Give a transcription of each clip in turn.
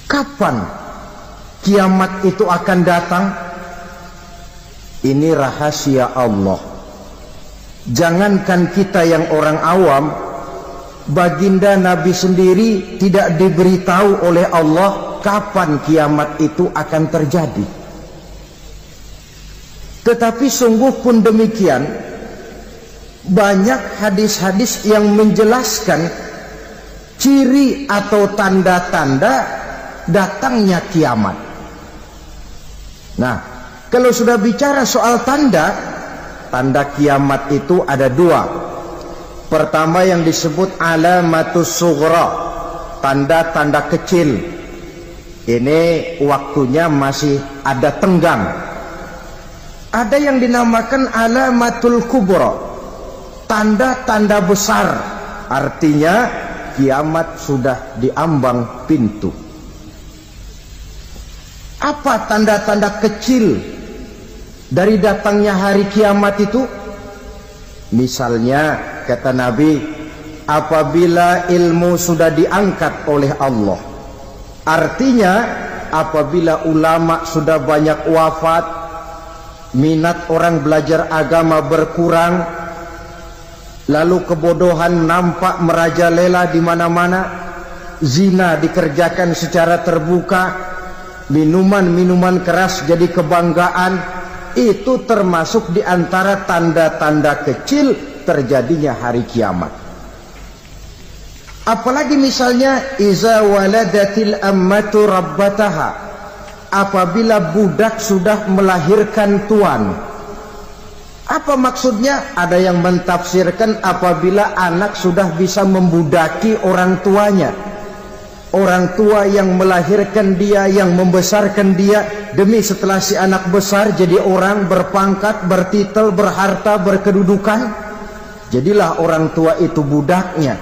Kapan kiamat itu akan datang? Ini rahasia Allah. Jangankan kita yang orang awam, baginda Nabi sendiri tidak diberitahu oleh Allah kapan kiamat itu akan terjadi. Tetapi sungguh pun demikian, banyak hadis-hadis yang menjelaskan ciri atau tanda-tanda datangnya kiamat. Nah, kalau sudah bicara soal tanda kiamat itu ada dua. Pertama yang disebut alamatus sughra, tanda-tanda kecil. Ini waktunya masih ada tenggang. Ada yang dinamakan alamatul kubra, tanda-tanda besar. Artinya kiamat sudah diambang pintu. Apa tanda-tanda kecil dari datangnya hari kiamat itu? Misalnya kata Nabi, apabila ilmu sudah diangkat oleh Allah. Artinya apabila ulama sudah banyak wafat, minat orang belajar agama berkurang, lalu kebodohan nampak merajalela di mana-mana, zina dikerjakan secara terbuka, minuman-minuman keras jadi kebanggaan. Itu termasuk di antara tanda-tanda kecil terjadinya hari kiamat. Apalagi misalnya iza waladatil ammatu rabbataha, apabila budak sudah melahirkan tuan. Apa maksudnya? Ada yang mentafsirkan apabila anak sudah bisa membudaki orang tuanya. Orang tua yang melahirkan dia, yang membesarkan dia, demi setelah si anak besar jadi orang berpangkat, bertitel, berharta, berkedudukan, jadilah orang tua itu budaknya.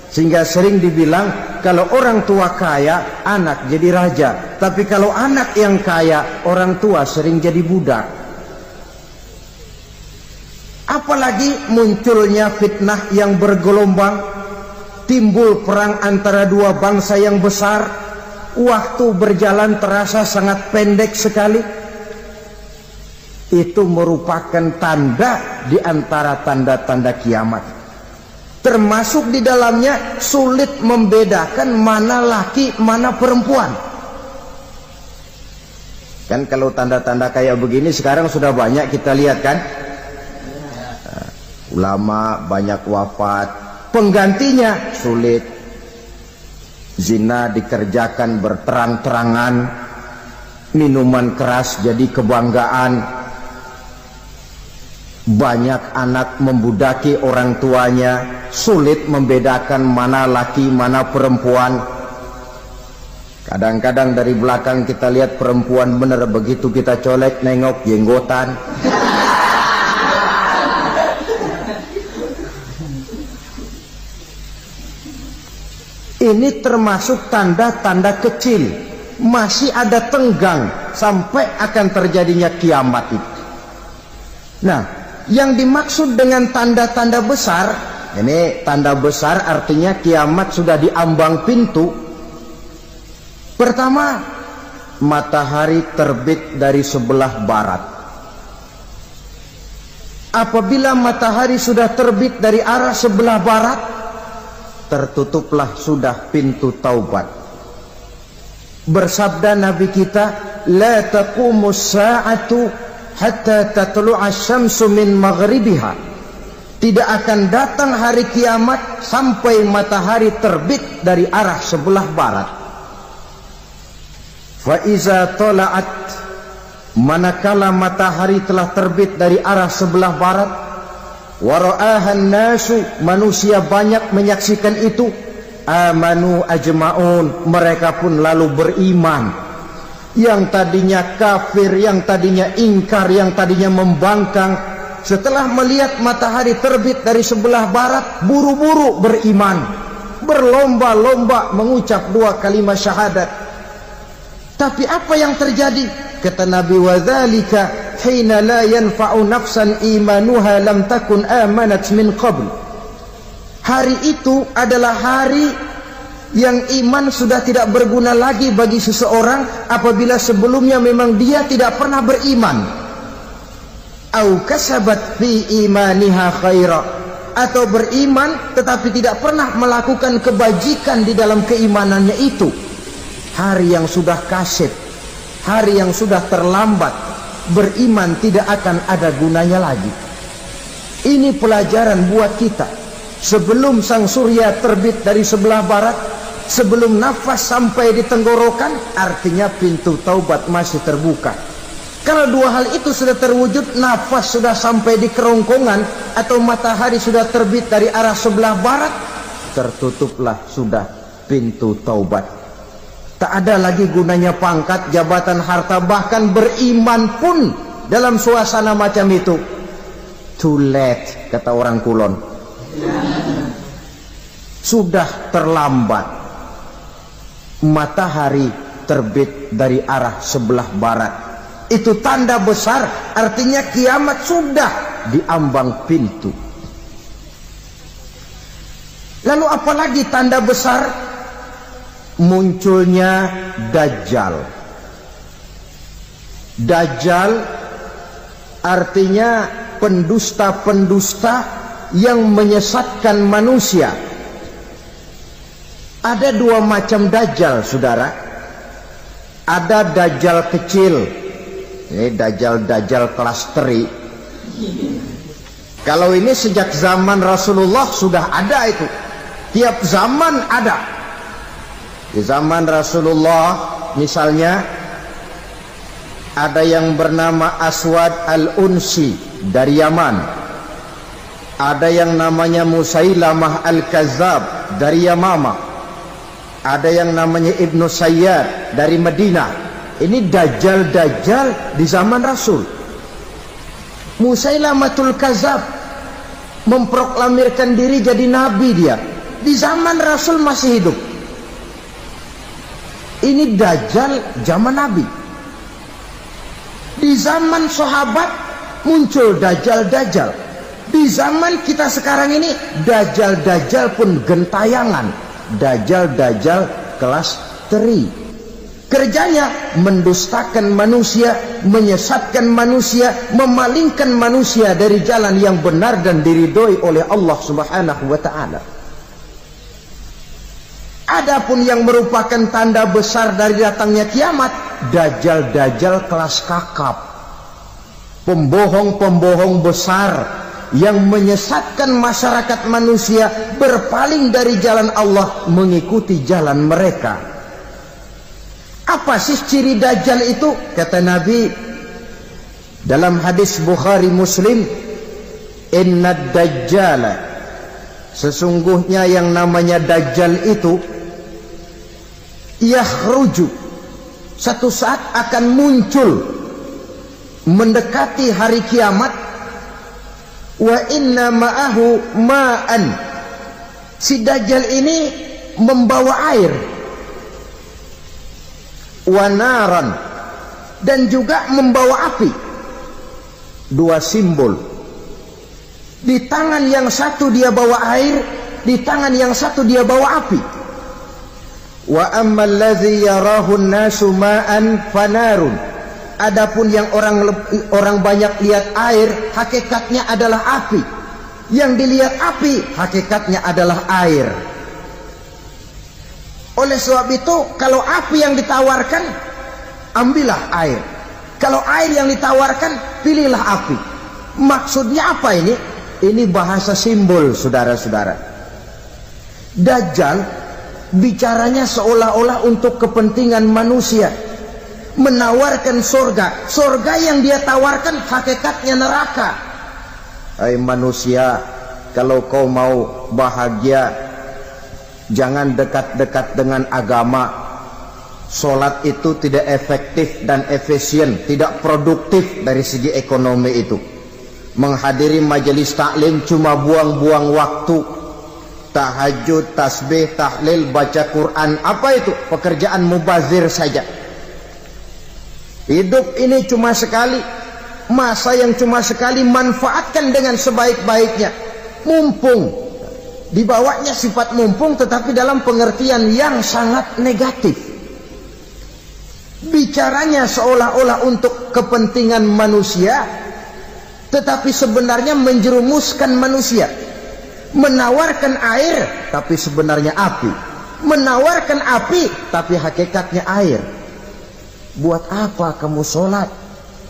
Sehingga sering dibilang kalau orang tua kaya, anak jadi raja. Tapi kalau anak yang kaya, orang tua sering jadi budak. Apalagi munculnya fitnah yang bergelombang, timbul perang antara dua bangsa yang besar, waktu berjalan terasa sangat pendek sekali. Itu merupakan tanda di antara tanda-tanda kiamat. Termasuk di dalamnya sulit membedakan mana laki, mana perempuan. Kan kalau tanda-tanda kayak begini sekarang sudah banyak kita lihat kan. Ulama banyak wafat, penggantinya sulit. Zina dikerjakan berterang-terangan, minuman keras jadi kebanggaan, banyak anak membudaki orang tuanya, sulit membedakan mana laki mana perempuan. Kadang-kadang dari belakang kita lihat perempuan bener, begitu kita colek nengok jenggotan. Ini termasuk tanda-tanda kecil, masih ada tenggang sampai akan terjadinya kiamat itu. Nah, yang dimaksud dengan tanda-tanda besar, ini tanda besar artinya kiamat sudah diambang pintu. Pertama, matahari terbit dari sebelah barat. Apabila matahari sudah terbit dari arah sebelah barat, tertutuplah sudah pintu taubat. Bersabda Nabi kita, la taqumus sa'atu hatta tatlu'a syamsu min maghribiha. Tidak akan datang hari kiamat sampai matahari terbit dari arah sebelah barat. Fa iza tala'at, manakala matahari telah terbit dari arah sebelah barat, wara'ahan nasu, manusia banyak menyaksikan itu, amanu ajma'un, mereka pun lalu beriman. Yang tadinya kafir, yang tadinya ingkar, yang tadinya membangkang, setelah melihat matahari terbit dari sebelah barat, buru-buru beriman, berlomba-lomba mengucap dua kalimat syahadat. Tapi apa yang terjadi? Kata Nabi, wadzalika hina la yanfa'u nafsan imanuha lam takun amanat min qabl. Hari itu adalah hari yang iman sudah tidak berguna lagi bagi seseorang apabila sebelumnya memang dia tidak pernah beriman. Au kasabat fi imaniha khaira, atau beriman tetapi tidak pernah melakukan kebajikan di dalam keimanannya itu. Hari yang sudah kasib, hari yang sudah terlambat, beriman tidak akan ada gunanya lagi. Ini pelajaran buat kita. Sebelum sang surya terbit dari sebelah barat, sebelum nafas sampai di tenggorokan, artinya pintu taubat masih terbuka. Kalau dua hal itu sudah terwujud, nafas sudah sampai di kerongkongan atau matahari sudah terbit dari arah sebelah barat, tertutuplah sudah pintu taubat. Tak ada lagi gunanya pangkat, jabatan, harta, bahkan beriman pun dalam suasana macam itu. Too late, kata orang Kulon. Sudah terlambat. Matahari terbit dari arah sebelah barat. Itu tanda besar, artinya kiamat sudah di ambang pintu. Lalu apalagi tanda besar? Munculnya Dajjal. Dajjal artinya pendusta-pendusta yang menyesatkan manusia. Ada dua macam Dajjal, saudara. Ada Dajjal kecil, ini Dajjal kelas teri. Kalau ini sejak zaman Rasulullah sudah ada itu. Tiap zaman ada. Di zaman Rasulullah misalnya ada yang bernama Aswad al-Unsi dari Yaman. Ada yang namanya Musailamah al-Kazzab dari Yamama. Ada yang namanya Ibnu Sayyad dari Madinah. Ini Dajjal-Dajjal di zaman Rasul. Musailamatul Kazzab memproklamirkan diri jadi nabi dia. Di zaman Rasul masih hidup. Ini Dajjal zaman Nabi. Di zaman sahabat muncul Dajjal-Dajjal. Di zaman kita sekarang ini Dajjal-Dajjal pun gentayangan. Dajjal-Dajjal kelas teri. Kerjanya mendustakan manusia, menyesatkan manusia, memalingkan manusia dari jalan yang benar dan diridhoi oleh Allah Subhanahu wa ta'ala. Adapun yang merupakan tanda besar dari datangnya kiamat, Dajjal-Dajjal kelas kakap. Pembohong-pembohong besar yang menyesatkan masyarakat manusia berpaling dari jalan Allah mengikuti jalan mereka. Apa sih ciri Dajjal itu? Kata Nabi dalam hadis Bukhari Muslim, Innad Dajjala, sesungguhnya yang namanya Dajjal itu yakhruju, satu saat akan muncul mendekati hari kiamat. Wa inna ma'ahu ma'an, si Dajjal ini membawa air. Wa naran, dan juga membawa api. Dua simbol. Di tangan yang satu dia bawa air, di tangan yang satu dia bawa api. Wa ammal ladzi yarahu an-nasu ma'an fanarun, adapun yang orang banyak lihat air, hakikatnya adalah api. Yang dilihat api, hakikatnya adalah air. Oleh sebab itu, kalau api yang ditawarkan, ambillah air. Kalau air yang ditawarkan, pilihlah api. Maksudnya apa ini? Ini bahasa simbol, saudara-saudara. Dajjal bicaranya seolah-olah untuk kepentingan manusia, menawarkan surga. Surga yang dia tawarkan hakikatnya neraka. Hai manusia, kalau kau mau bahagia, jangan dekat-dekat dengan agama. Solat itu tidak efektif dan efisien, tidak produktif dari segi ekonomi itu. Menghadiri majelis taklim cuma buang-buang waktu. Tahajud, tasbih, tahlil, baca Quran, apa itu? Pekerjaan mubazir saja. Hidup ini cuma sekali, masa yang cuma sekali, manfaatkan dengan sebaik-baiknya. Mumpung dibawanya sifat mumpung tetapi dalam pengertian yang sangat negatif. Bicaranya seolah-olah untuk kepentingan manusia, tetapi sebenarnya menjerumuskan manusia. Menawarkan air tapi sebenarnya api, menawarkan api tapi hakikatnya air. Buat apa kamu sholat?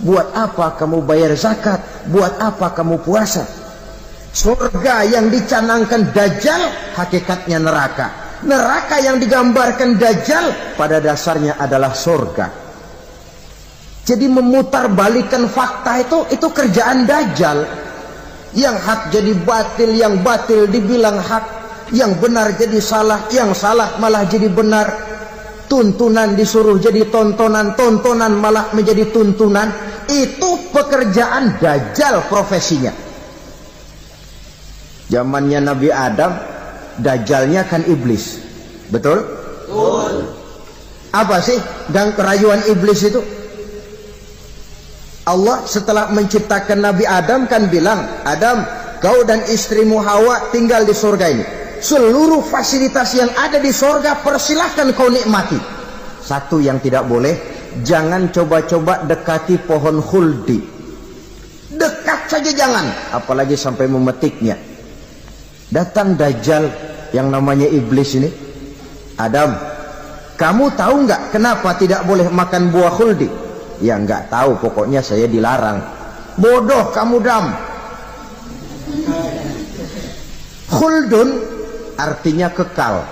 Buat apa kamu bayar zakat? Buat apa kamu puasa? Surga yang dicanangkan Dajjal hakikatnya neraka. Neraka yang digambarkan Dajjal pada dasarnya adalah surga. Jadi memutarbalikkan fakta itu kerjaan Dajjal. Yang hak jadi batil, yang batil dibilang hak, yang benar jadi salah, yang salah malah jadi benar. Tuntunan disuruh jadi tontonan, tontonan malah menjadi tuntunan. Itu pekerjaan Dajjal profesinya. Zamannya Nabi Adam, Dajjalnya kan iblis. Betul? Betul. Apa sih gang kerayuan iblis itu? Allah setelah menciptakan Nabi Adam kan bilang, Adam, kau dan istrimu Hawa tinggal di surga ini. Seluruh fasilitas yang ada di surga persilahkan kau nikmati. Satu yang tidak boleh, jangan coba-coba dekati pohon khuldi. Dekat saja jangan, apalagi sampai memetiknya. Datang Dajjal yang namanya iblis ini. Adam, kamu tahu nggak kenapa tidak boleh makan buah khuldi? Ya nggak tahu, pokoknya saya dilarang. Bodoh kamu Dam. Khuldun artinya kekal.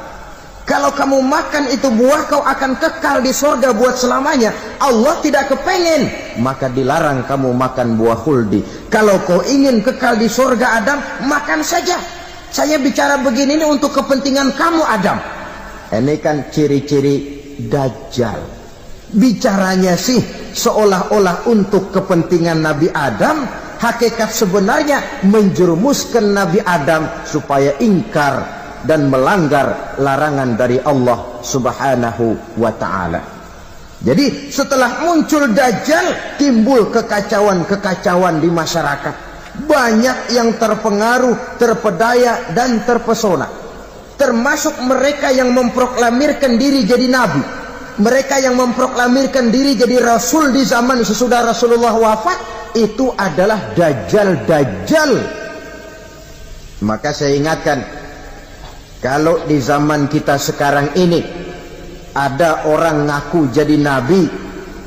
Kalau kamu makan itu buah, kau akan kekal di surga buat selamanya. Allah tidak kepengen, maka dilarang kamu makan buah khuldi. Kalau kau ingin kekal di surga Adam, makan saja. Saya bicara begini ini untuk kepentingan kamu Adam. Ini kan ciri-ciri Dajjal. Bicaranya sih seolah-olah untuk kepentingan Nabi Adam, hakikat sebenarnya menjerumuskan Nabi Adam supaya ingkar dan melanggar larangan dari Allah Subhanahu wa ta'ala. Jadi setelah muncul Dajjal, timbul kekacauan-kekacauan di masyarakat. Banyak yang terpengaruh, terpedaya dan terpesona. Termasuk mereka yang memproklamirkan diri jadi nabi, mereka yang memproklamirkan diri jadi rasul di zaman sesudah Rasulullah wafat. Itu adalah Dajjal-Dajjal. Maka saya ingatkan, kalau di zaman kita sekarang ini ada orang ngaku jadi nabi,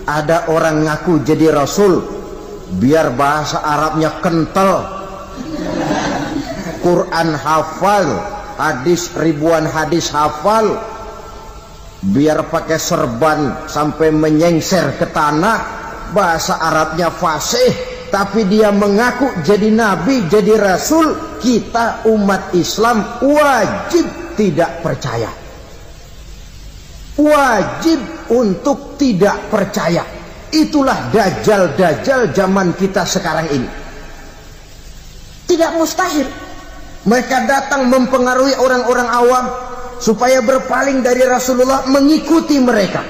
ada orang ngaku jadi rasul, biar bahasa Arabnya kental, Quran hafal, hadis ribuan hadis hafal, biar pakai serban sampai menyengser ke tanah, bahasa Arabnya fasih, tapi dia mengaku jadi nabi, jadi rasul, kita umat Islam wajib tidak percaya. Wajib untuk tidak percaya. Itulah Dajjal-Dajjal zaman kita sekarang ini. Tidak mustahil mereka datang mempengaruhi orang-orang awam supaya berpaling dari Rasulullah, mengikuti mereka.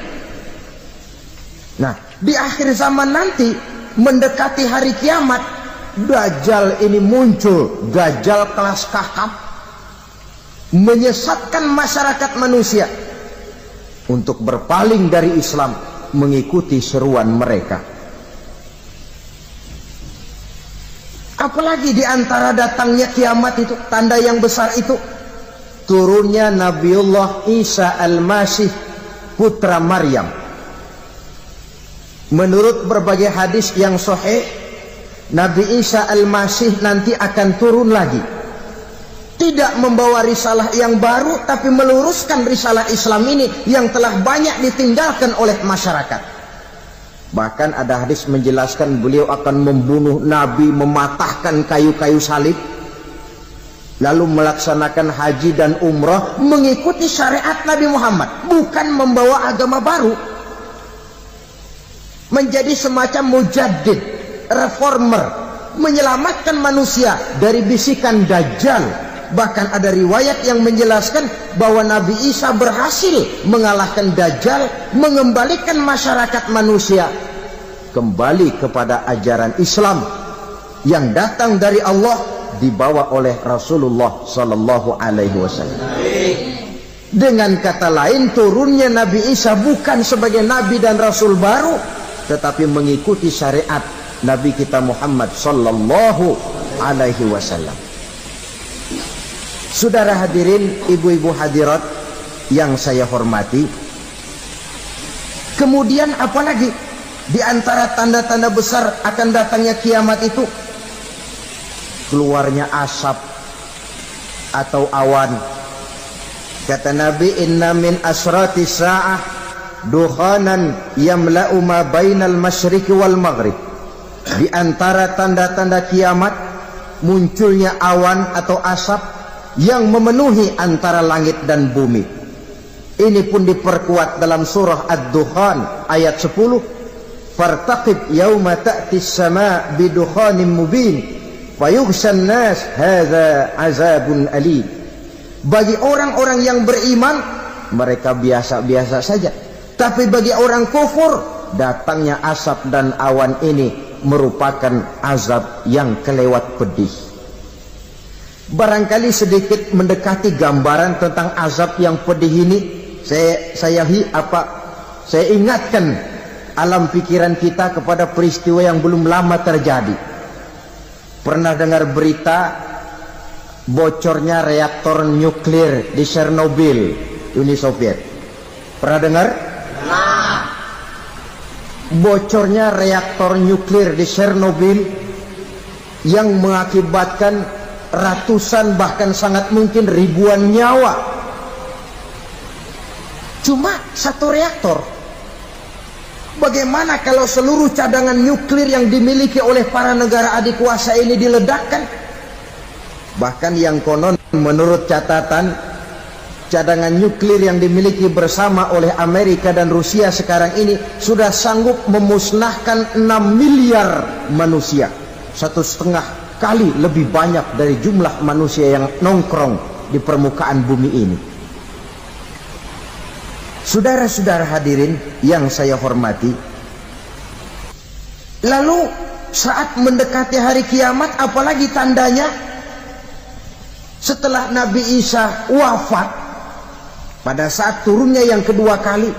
Nah, di akhir zaman nanti, mendekati hari kiamat, Dajjal ini muncul. Dajjal kelas kakap, menyesatkan masyarakat manusia untuk berpaling dari Islam, mengikuti seruan mereka. Apalagi di antara datangnya kiamat itu, tanda yang besar itu, turunnya Nabiullah Isa Al-Masih, putra Maryam. Menurut berbagai hadis yang sahih, Nabi Isa Al-Masih nanti akan turun lagi. Tidak membawa risalah yang baru, tapi meluruskan risalah Islam ini yang telah banyak ditinggalkan oleh masyarakat. Bahkan ada hadis menjelaskan beliau akan membunuh Nabi, mematahkan kayu-kayu salib, lalu melaksanakan haji dan umrah mengikuti syariat Nabi Muhammad, bukan membawa agama baru. Menjadi semacam mujaddid, reformer, menyelamatkan manusia dari bisikan Dajjal. Bahkan ada riwayat yang menjelaskan bahwa Nabi Isa berhasil mengalahkan Dajjal, mengembalikan masyarakat manusia kembali kepada ajaran Islam yang datang dari Allah dibawa oleh Rasulullah sallallahu alaihi wasallam. Dengan kata lain, turunnya Nabi Isa bukan sebagai nabi dan rasul baru, tetapi mengikuti syariat Nabi kita Muhammad sallallahu alaihi wasallam. Saudara hadirin, ibu-ibu hadirat yang saya hormati, kemudian apalagi di antara tanda-tanda besar akan datangnya kiamat itu? Keluarnya asap atau awan. Kata Nabi, inna min asrati sa'ah dukhanan yamla'u ma bainal masyriqi wal maghrib. Di antara tanda-tanda kiamat munculnya awan atau asap yang memenuhi antara langit dan bumi. Ini pun diperkuat dalam surah Ad-Dukhan ayat 10. Fartaqib yauma ta'tis sama' bidukhanin mubin fayughshan nas hadza azabun alim. Bagi orang-orang yang beriman, mereka biasa-biasa saja. Tapi bagi orang kufur, datangnya asap dan awan ini merupakan azab yang kelewat pedih. Barangkali sedikit mendekati gambaran tentang azab yang pedih ini, saya ingatkan alam pikiran kita kepada peristiwa yang belum lama terjadi. Pernah dengar berita bocornya reaktor nuklir di Chernobyl, Uni Soviet? Pernah dengar? Nah. Bocornya reaktor nuklir di Chernobyl yang mengakibatkan ratusan bahkan sangat mungkin ribuan nyawa. Cuma satu reaktor. Bagaimana kalau seluruh cadangan nuklir yang dimiliki oleh para negara adik kuasa ini diledakkan? Bahkan yang konon menurut catatan, cadangan nuklir yang dimiliki bersama oleh Amerika dan Rusia sekarang ini sudah sanggup memusnahkan 6 miliar manusia. 1,5 kali lebih banyak dari jumlah manusia yang nongkrong di permukaan bumi ini. Saudara-saudara hadirin yang saya hormati, lalu saat mendekati hari kiamat, apalagi tandanya? Setelah Nabi Isa wafat, pada saat turunnya yang kedua kali,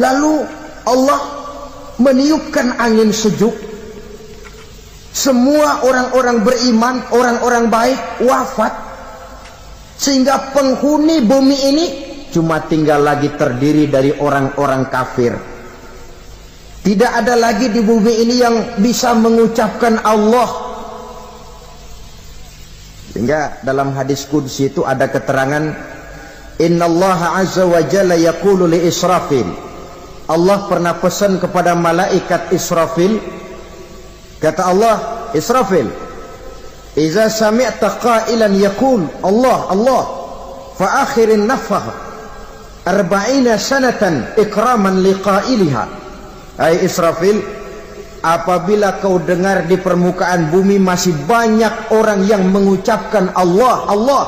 lalu Allah meniupkan angin sejuk. Semua orang-orang beriman, orang-orang baik wafat, sehingga penghuni bumi ini cuma tinggal lagi terdiri dari orang-orang kafir. Tidak ada lagi di bumi ini yang bisa mengucapkan Allah. Sehingga dalam hadis qudsi itu ada keterangan, innallaha azza wa jalla yaqulu li Israfil. Allah pernah pesan kepada malaikat Israfil, kata Allah, Israfil, iza sami'ta qailan yaqul Allah Allah fa akhirin nafah 40 sanatan ikraman liqailiha. Hai Israfil, apabila kau dengar di permukaan bumi masih banyak orang yang mengucapkan Allah, Allah,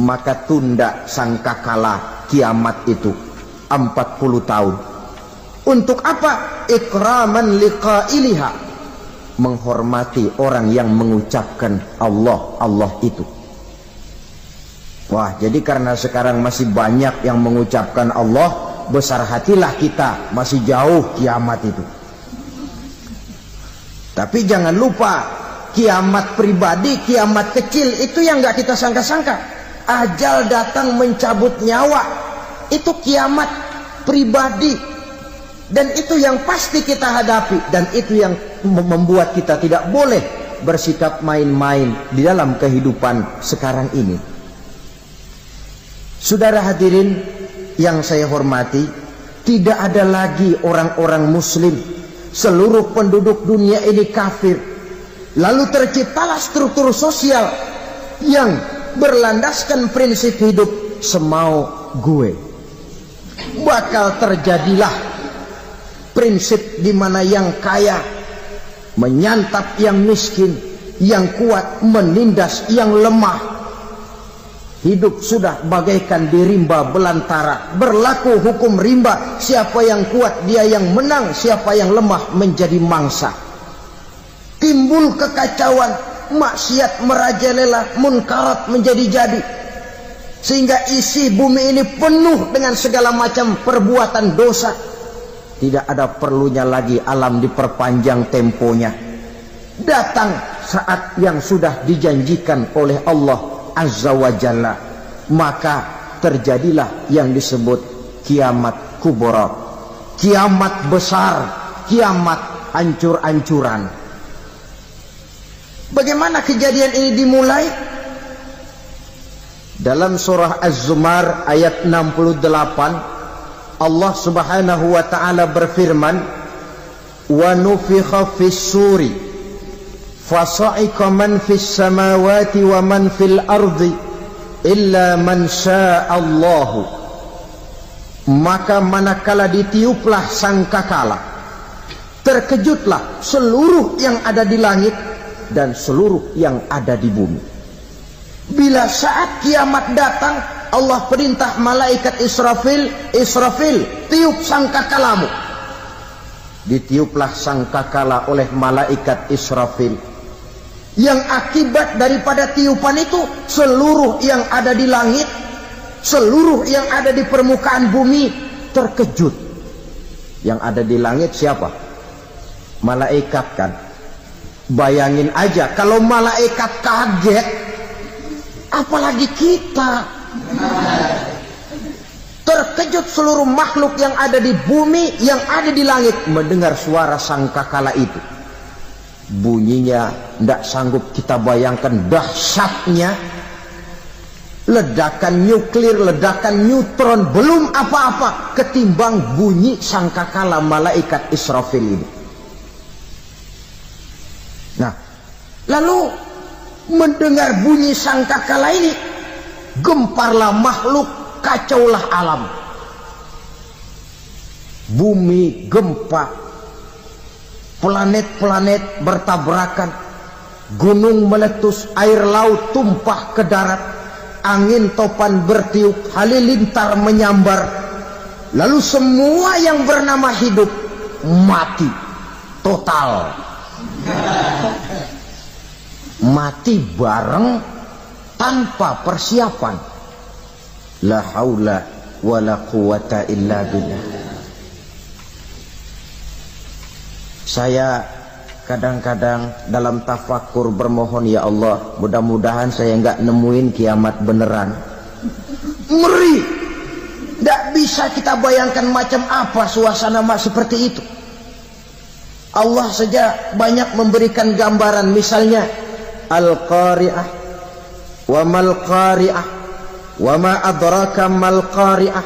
maka tunda sangkakala kiamat itu 40 tahun. Untuk apa? Ikraman liqailiha, menghormati orang yang mengucapkan Allah, Allah itu. Wah, jadi karena sekarang masih banyak yang mengucapkan Allah, besar hatilah kita, masih jauh kiamat itu. Tapi jangan lupa, kiamat pribadi, kiamat kecil itu yang nggak kita sangka-sangka. Ajal datang mencabut nyawa, itu kiamat pribadi, dan itu yang pasti kita hadapi, dan itu yang membuat kita tidak boleh bersikap main-main di dalam kehidupan sekarang ini. Saudara hadirin yang saya hormati, tidak ada lagi orang-orang muslim. Seluruh penduduk dunia ini kafir. Lalu terciptalah struktur sosial yang berlandaskan prinsip hidup semau gue. Bakal terjadilah prinsip di mana yang kaya menyantap yang miskin, yang kuat menindas yang lemah. Hidup sudah bagaikan di rimba belantara, berlaku hukum rimba, siapa yang kuat dia yang menang, siapa yang lemah menjadi mangsa. timbul kekacauan, maksiat merajalela, munkarat menjadi-jadi, sehingga isi bumi ini penuh dengan segala macam perbuatan dosa. Tidak ada perlunya lagi alam diperpanjang temponya. Datang saat yang sudah dijanjikan oleh Allah Azza wa Jalla, maka terjadilah yang disebut kiamat kubra, kiamat besar, kiamat hancur-hancuran. Bagaimana kejadian ini dimulai? Dalam surah Az-Zumar ayat 68, Allah Subhanahu wa taala berfirman, "Wa nufikha fis-suri fasa'iqa man fis samawati wa man fil ardi illa man sya'allahu." Maka manakala ditiuplah sangkakala, terkejutlah seluruh yang ada di langit dan seluruh yang ada di bumi. Bila saat kiamat datang, Allah perintah malaikat Israfil, Israfil, tiup sangkakalamu. Ditiuplah sangkakala oleh malaikat Israfil. Yang akibat daripada tiupan itu, seluruh yang ada di langit, seluruh yang ada di permukaan bumi terkejut. Yang ada di langit siapa? Malaikat kan. Bayangin aja kalau malaikat kaget, apalagi kita. Terkejut seluruh makhluk yang ada di bumi, yang ada di langit mendengar suara sangkakala itu. Bunyinya tidak sanggup kita bayangkan dahsyatnya. Ledakan nuklir, ledakan neutron, belum apa-apa ketimbang bunyi sangkakala malaikat Israfil ini. Nah, lalu mendengar bunyi sangkakala ini, gemparlah makhluk, kacaulah alam. Bumi gempa, planet-planet bertabrakan, gunung meletus, air laut tumpah ke darat, angin topan bertiup, halilintar menyambar. Lalu semua yang bernama hidup mati total. Mati bareng tanpa persiapan. La haula wala quwata illa billah. Saya kadang-kadang dalam tafakur bermohon, ya Allah, mudah-mudahan saya enggak nemuin kiamat beneran. Ngeri. Tidak bisa kita bayangkan macam apa suasana seperti itu. Allah saja banyak memberikan gambaran, misalnya Al-Qari'ah, wa mal qari'ah, wa ma adraka mal qari'ah.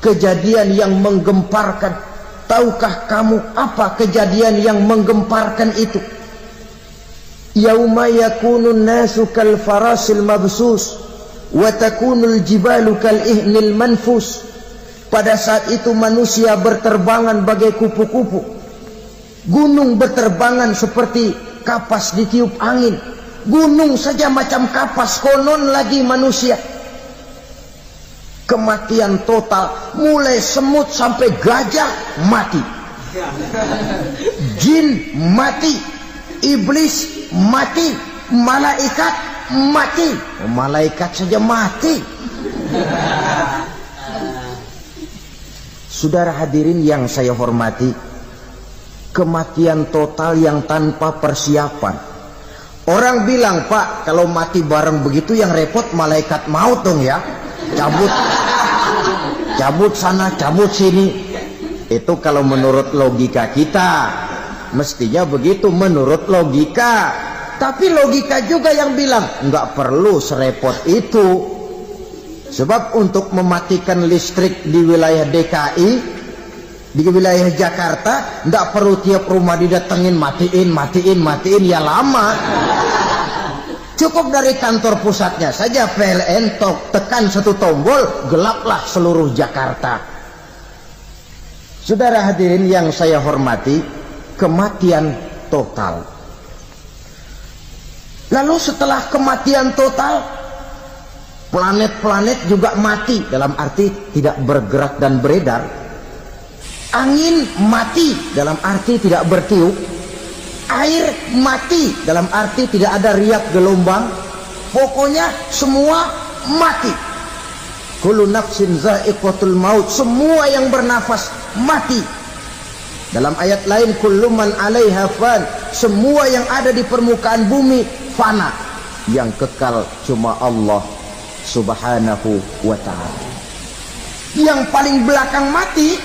Kejadian yang menggemparkan. Tahukah kamu apa kejadian yang menggemparkan itu? Yauma yakunun nasu kal farasil mabsus wa takunul jibalu kal ihnil manfus. Pada saat itu manusia berterbangan bagai kupu-kupu. Gunung berterbangan seperti kapas ditiup angin. Gunung saja macam kapas, konon lagi manusia. Kematian total, mulai semut sampai gajah mati, jin mati, iblis mati, malaikat mati. Malaikat saja mati. Saudara hadirin yang saya hormati, kematian total yang tanpa persiapan. Orang bilang, Pak, kalau mati bareng begitu yang repot malaikat maut dong ya. Cabut sana, cabut sini. Itu kalau menurut logika kita. Mestinya begitu menurut logika. Tapi logika juga yang bilang nggak perlu serepot itu. Sebab untuk mematikan listrik di wilayah DKI, di wilayah Jakarta, nggak perlu tiap rumah didatengin matiin ya lama. Cukup dari kantor pusatnya saja PLN tekan satu tombol, gelaplah seluruh Jakarta. Saudara hadirin yang saya hormati, kematian total. Lalu setelah kematian total, planet-planet juga mati, dalam arti tidak bergerak dan beredar. Angin mati, dalam arti tidak bertiup. air mati, dalam arti tidak ada riak gelombang, pokoknya semua mati. Kullu nafsin za'iqatul maut, semua yang bernafas mati. Dalam ayat lain, kullu man 'alaiha fan, semua yang ada di permukaan bumi fana, yang kekal cuma Allah subhanahu wa ta'ala. Yang paling belakang mati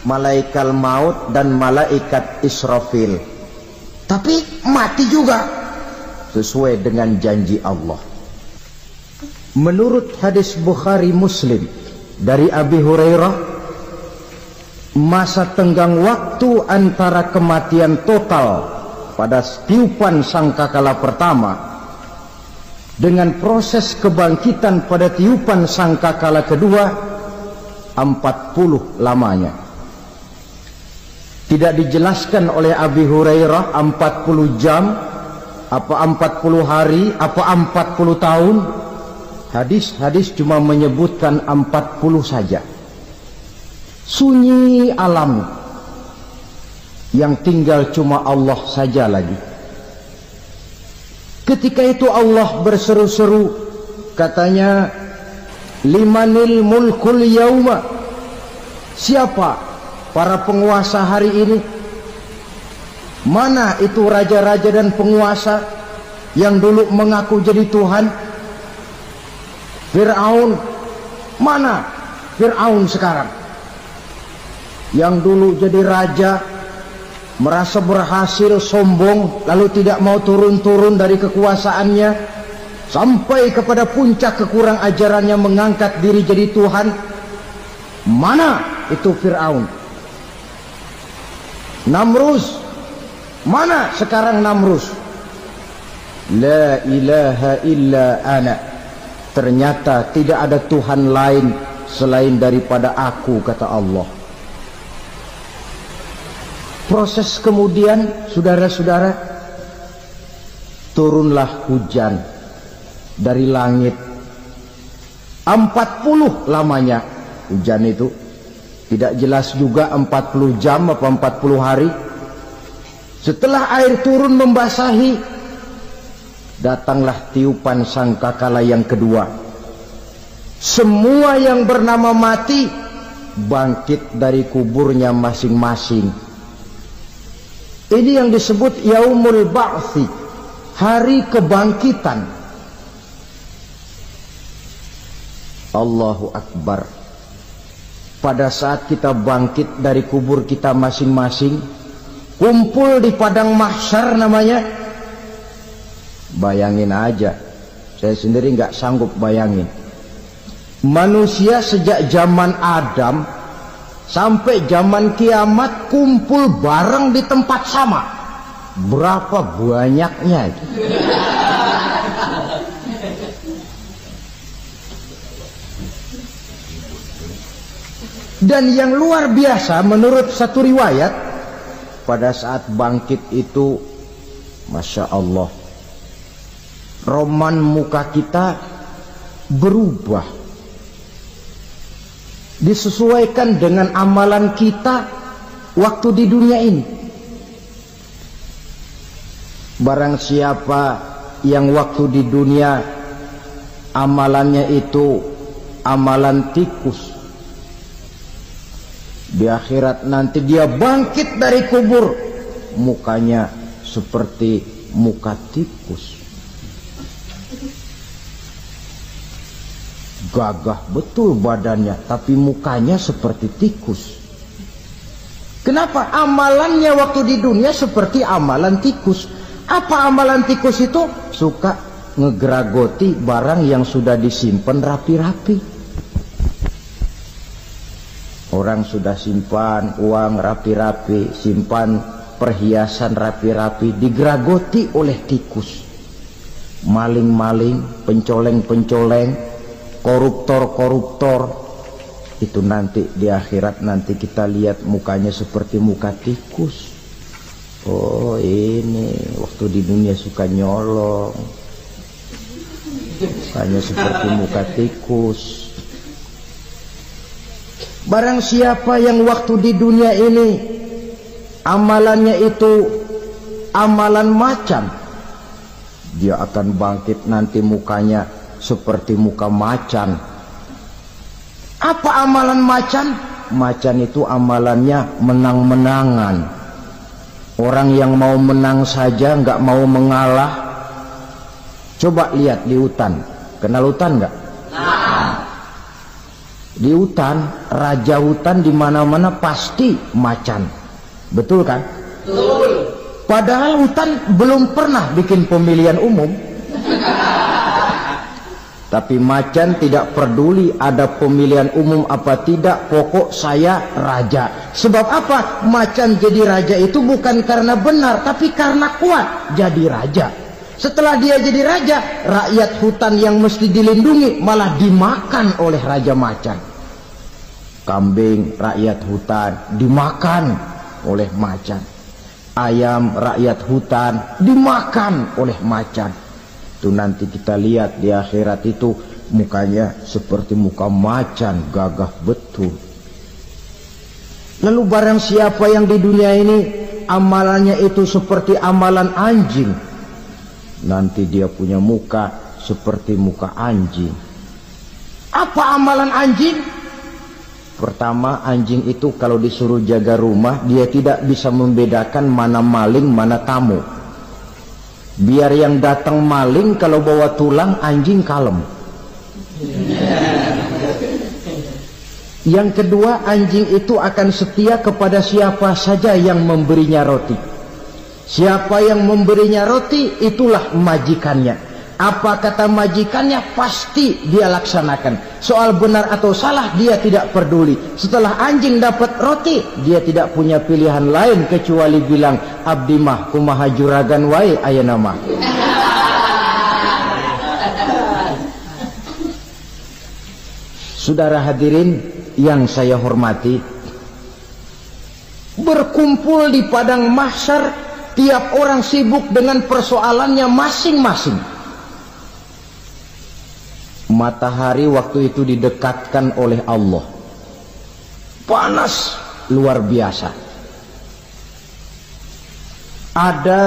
malaikat maut dan malaikat Israfil, tapi mati juga sesuai dengan janji Allah. Menurut hadis Bukhari Muslim dari Abi Hurairah, masa tenggang waktu antara kematian total pada tiupan sangkakala pertama dengan proses kebangkitan pada tiupan sangkakala kedua 40 lamanya. Tidak dijelaskan oleh Abi Hurairah 40 jam, apa 40 hari, apa 40 tahun. Hadis-hadis cuma menyebutkan 40 saja. Sunyi alam, yang tinggal cuma Allah saja lagi. Ketika itu Allah berseru-seru, katanya, limanil mulkul yauma, siapa para penguasa hari ini? Mana itu raja-raja dan penguasa yang dulu mengaku jadi Tuhan? Fir'aun, mana Fir'aun sekarang? Yang dulu jadi raja, merasa berhasil, sombong, lalu tidak mau turun-turun dari kekuasaannya, sampai kepada puncak kekurang ajarannya mengangkat diri jadi Tuhan. Mana itu Fir'aun? Namrus, mana sekarang Namrus? La ilaha illa ana, ternyata tidak ada Tuhan lain selain daripada aku, kata Allah. Proses kemudian, saudara-saudara, turunlah hujan dari langit. 40 lamanya hujan itu. Tidak jelas juga 40 jam apa 40 hari. Setelah air turun membasahi, datanglah tiupan sangkakala yang kedua. Semua yang bernama mati bangkit dari kuburnya masing-masing. Ini yang disebut Yaumul Ba'thi, hari kebangkitan. Allahu Akbar. Pada saat kita bangkit dari kubur kita masing-masing, kumpul di padang mahsyar namanya. Bayangin aja, saya sendiri nggak sanggup bayangin. Manusia sejak zaman Adam sampai zaman kiamat kumpul bareng di tempat sama. Berapa banyaknya itu? Dan yang luar biasa, menurut satu riwayat, pada saat bangkit itu, Masya Allah, roman muka kita berubah, disesuaikan dengan amalan kita waktu di dunia ini. Barang siapa yang waktu di dunia amalannya itu amalan tikus, di akhirat nanti dia bangkit dari kubur, mukanya seperti muka tikus. Gagah betul badannya, tapi mukanya seperti tikus. Kenapa? Amalannya waktu di dunia seperti amalan tikus. Apa amalan tikus itu? Suka ngegeragoti barang yang sudah disimpan rapi-rapi. Orang sudah simpan uang rapi-rapi, simpan perhiasan rapi-rapi, digeragoti oleh tikus. Maling-maling, pencoleng-pencoleng, koruptor-koruptor, itu nanti di akhirat nanti kita lihat mukanya seperti muka tikus. Oh, ini waktu di dunia suka nyolong, mukanya seperti muka tikus. Barang siapa yang waktu di dunia ini amalannya itu amalan macan. Dia akan bangkit nanti mukanya seperti muka macan. Apa amalan macan? Macan itu amalannya menang-menangan. Orang yang mau menang saja nggak mau mengalah. Coba lihat di hutan. Kenal hutan nggak? Di hutan, raja hutan di mana-mana pasti macan. Betul kan? Betul. Padahal hutan belum pernah bikin pemilihan umum. Tapi macan tidak peduli ada pemilihan umum apa tidak, pokok saya raja. Sebab apa? Macan jadi raja itu bukan karena benar, tapi karena kuat jadi raja. Setelah dia jadi raja, rakyat hutan yang mesti dilindungi malah dimakan oleh raja macan. Kambing rakyat hutan dimakan oleh macan. Ayam rakyat hutan dimakan oleh macan. Itu nanti kita lihat di akhirat itu mukanya seperti muka macan, gagah betul. Lalu barang siapa yang di dunia ini amalannya itu seperti amalan anjing, nanti dia punya muka seperti muka anjing. Apa amalan anjing? Pertama, anjing itu kalau disuruh jaga rumah, dia tidak bisa membedakan mana maling, mana tamu. Biar yang datang maling, kalau bawa tulang, anjing kalem. Yang kedua, anjing itu akan setia kepada siapa saja yang memberinya roti. Siapa yang memberinya roti, itulah majikannya. Apa kata majikannya, pasti dia laksanakan. Soal benar atau salah, dia tidak peduli. Setelah anjing dapat roti, dia tidak punya pilihan lain kecuali bilang, abdi mah kumaha juragan wae ayeuna mah. Saudara hadirin yang saya hormati, berkumpul di padang mahsyar, tiap orang sibuk dengan persoalannya masing-masing. Matahari waktu itu didekatkan oleh Allah, panas luar biasa. Ada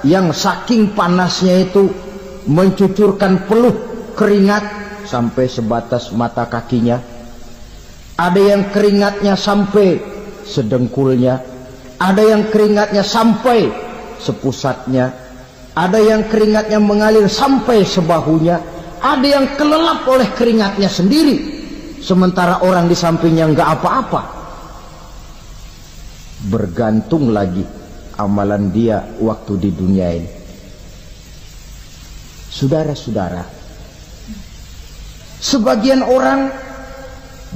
yang saking panasnya itu mencucurkan peluh keringat sampai sebatas mata kakinya. Ada yang keringatnya sampai sedengkulnya, ada yang keringatnya sampai sepusatnya, ada yang keringatnya mengalir sampai sebahunya. Ada yang kelelap oleh keringatnya sendiri, sementara orang di sampingnya nggak apa-apa. Bergantung lagi amalan dia waktu di dunia ini. Saudara-saudara, sebagian orang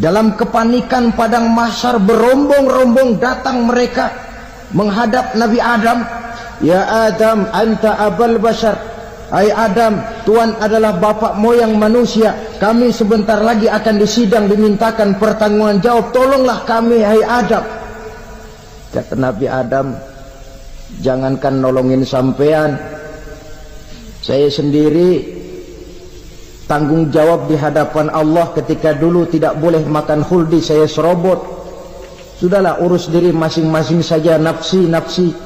dalam kepanikan padang mahsyar berombong-rombong datang mereka menghadap Nabi Adam. Ya Adam, anta abal bashar. Hai Adam, Tuhan adalah bapak moyang manusia. Kami sebentar lagi akan disidang, dimintakan pertanggungan jawab. Tolonglah kami, hai Adam. Kata Nabi Adam, jangankan nolongin sampean, saya sendiri tanggung jawab di hadapan Allah. Ketika dulu tidak boleh makan khuldi, saya serobot. Sudahlah, urus diri masing-masing saja, nafsi.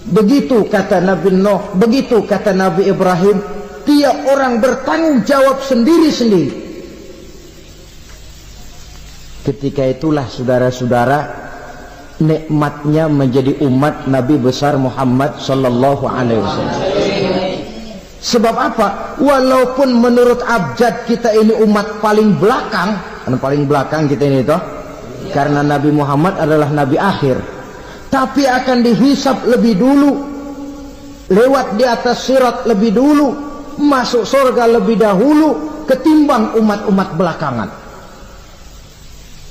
Begitu kata Nabi Nuh, begitu kata Nabi Ibrahim. Tiap orang bertanggung jawab sendiri-sendiri. Ketika itulah saudara-saudara, nikmatnya menjadi umat Nabi besar Muhammad sallallahu alaihi wasallam. Sebab apa? Walaupun menurut abjad kita ini umat paling belakang, karena paling belakang kita ini toh, karena Nabi Muhammad adalah Nabi akhir, tapi akan dihisap lebih dulu, lewat di atas sirat lebih dulu, masuk surga lebih dahulu ketimbang umat-umat belakangan.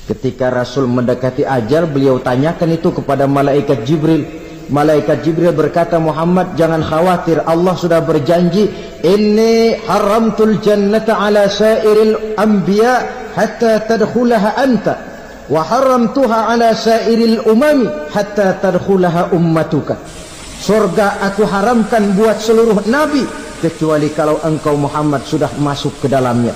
Ketika Rasul mendekati ajal, beliau tanyakan itu kepada malaikat Jibril. Malaikat Jibril berkata, Muhammad jangan khawatir, Allah sudah berjanji, inni haramtul jannata ala sairil anbiya hatta tadkhulaha anta, wa haramtuha ala sairil umami hatta tadkhulaha ummatuka. Surga aku haramkan buat seluruh nabi kecuali kalau engkau Muhammad sudah masuk ke dalamnya,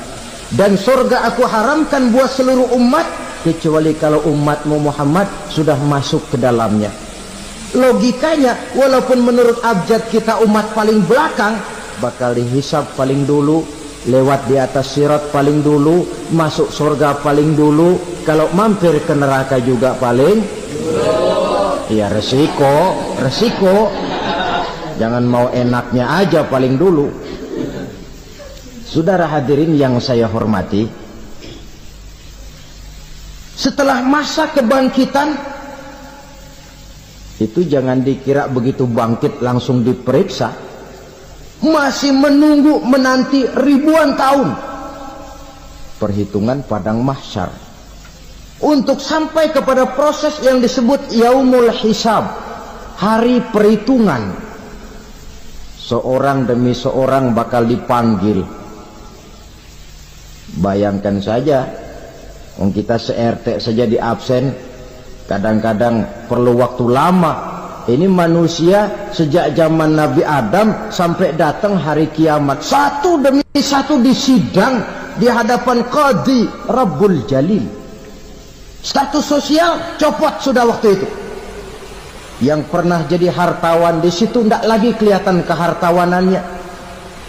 dan surga aku haramkan buat seluruh umat kecuali kalau umatmu Muhammad sudah masuk ke dalamnya. Logikanya, walaupun menurut abjad kita umat paling belakang, bakal dihisab paling dulu, lewat di atas sirat paling dulu, masuk surga paling dulu, kalau mampir ke neraka juga paling dulu. Ya resiko. Jangan mau enaknya aja paling dulu. Saudara hadirin yang saya hormati, setelah masa kebangkitan itu jangan dikira begitu bangkit langsung diperiksa, masih menunggu menanti ribuan tahun perhitungan padang mahsyar untuk sampai kepada proses yang disebut yaumul hisab, hari perhitungan. Seorang demi seorang bakal dipanggil. Bayangkan saja, kita se-RT saja di absen, kadang-kadang perlu waktu lama. Ini manusia sejak zaman Nabi Adam sampai datang hari kiamat, satu demi satu disidang di hadapan Qadhi Rabbul Jalil. Status sosial copot sudah waktu itu. Yang pernah jadi hartawan di situ tidak lagi kelihatan kehartawanannya.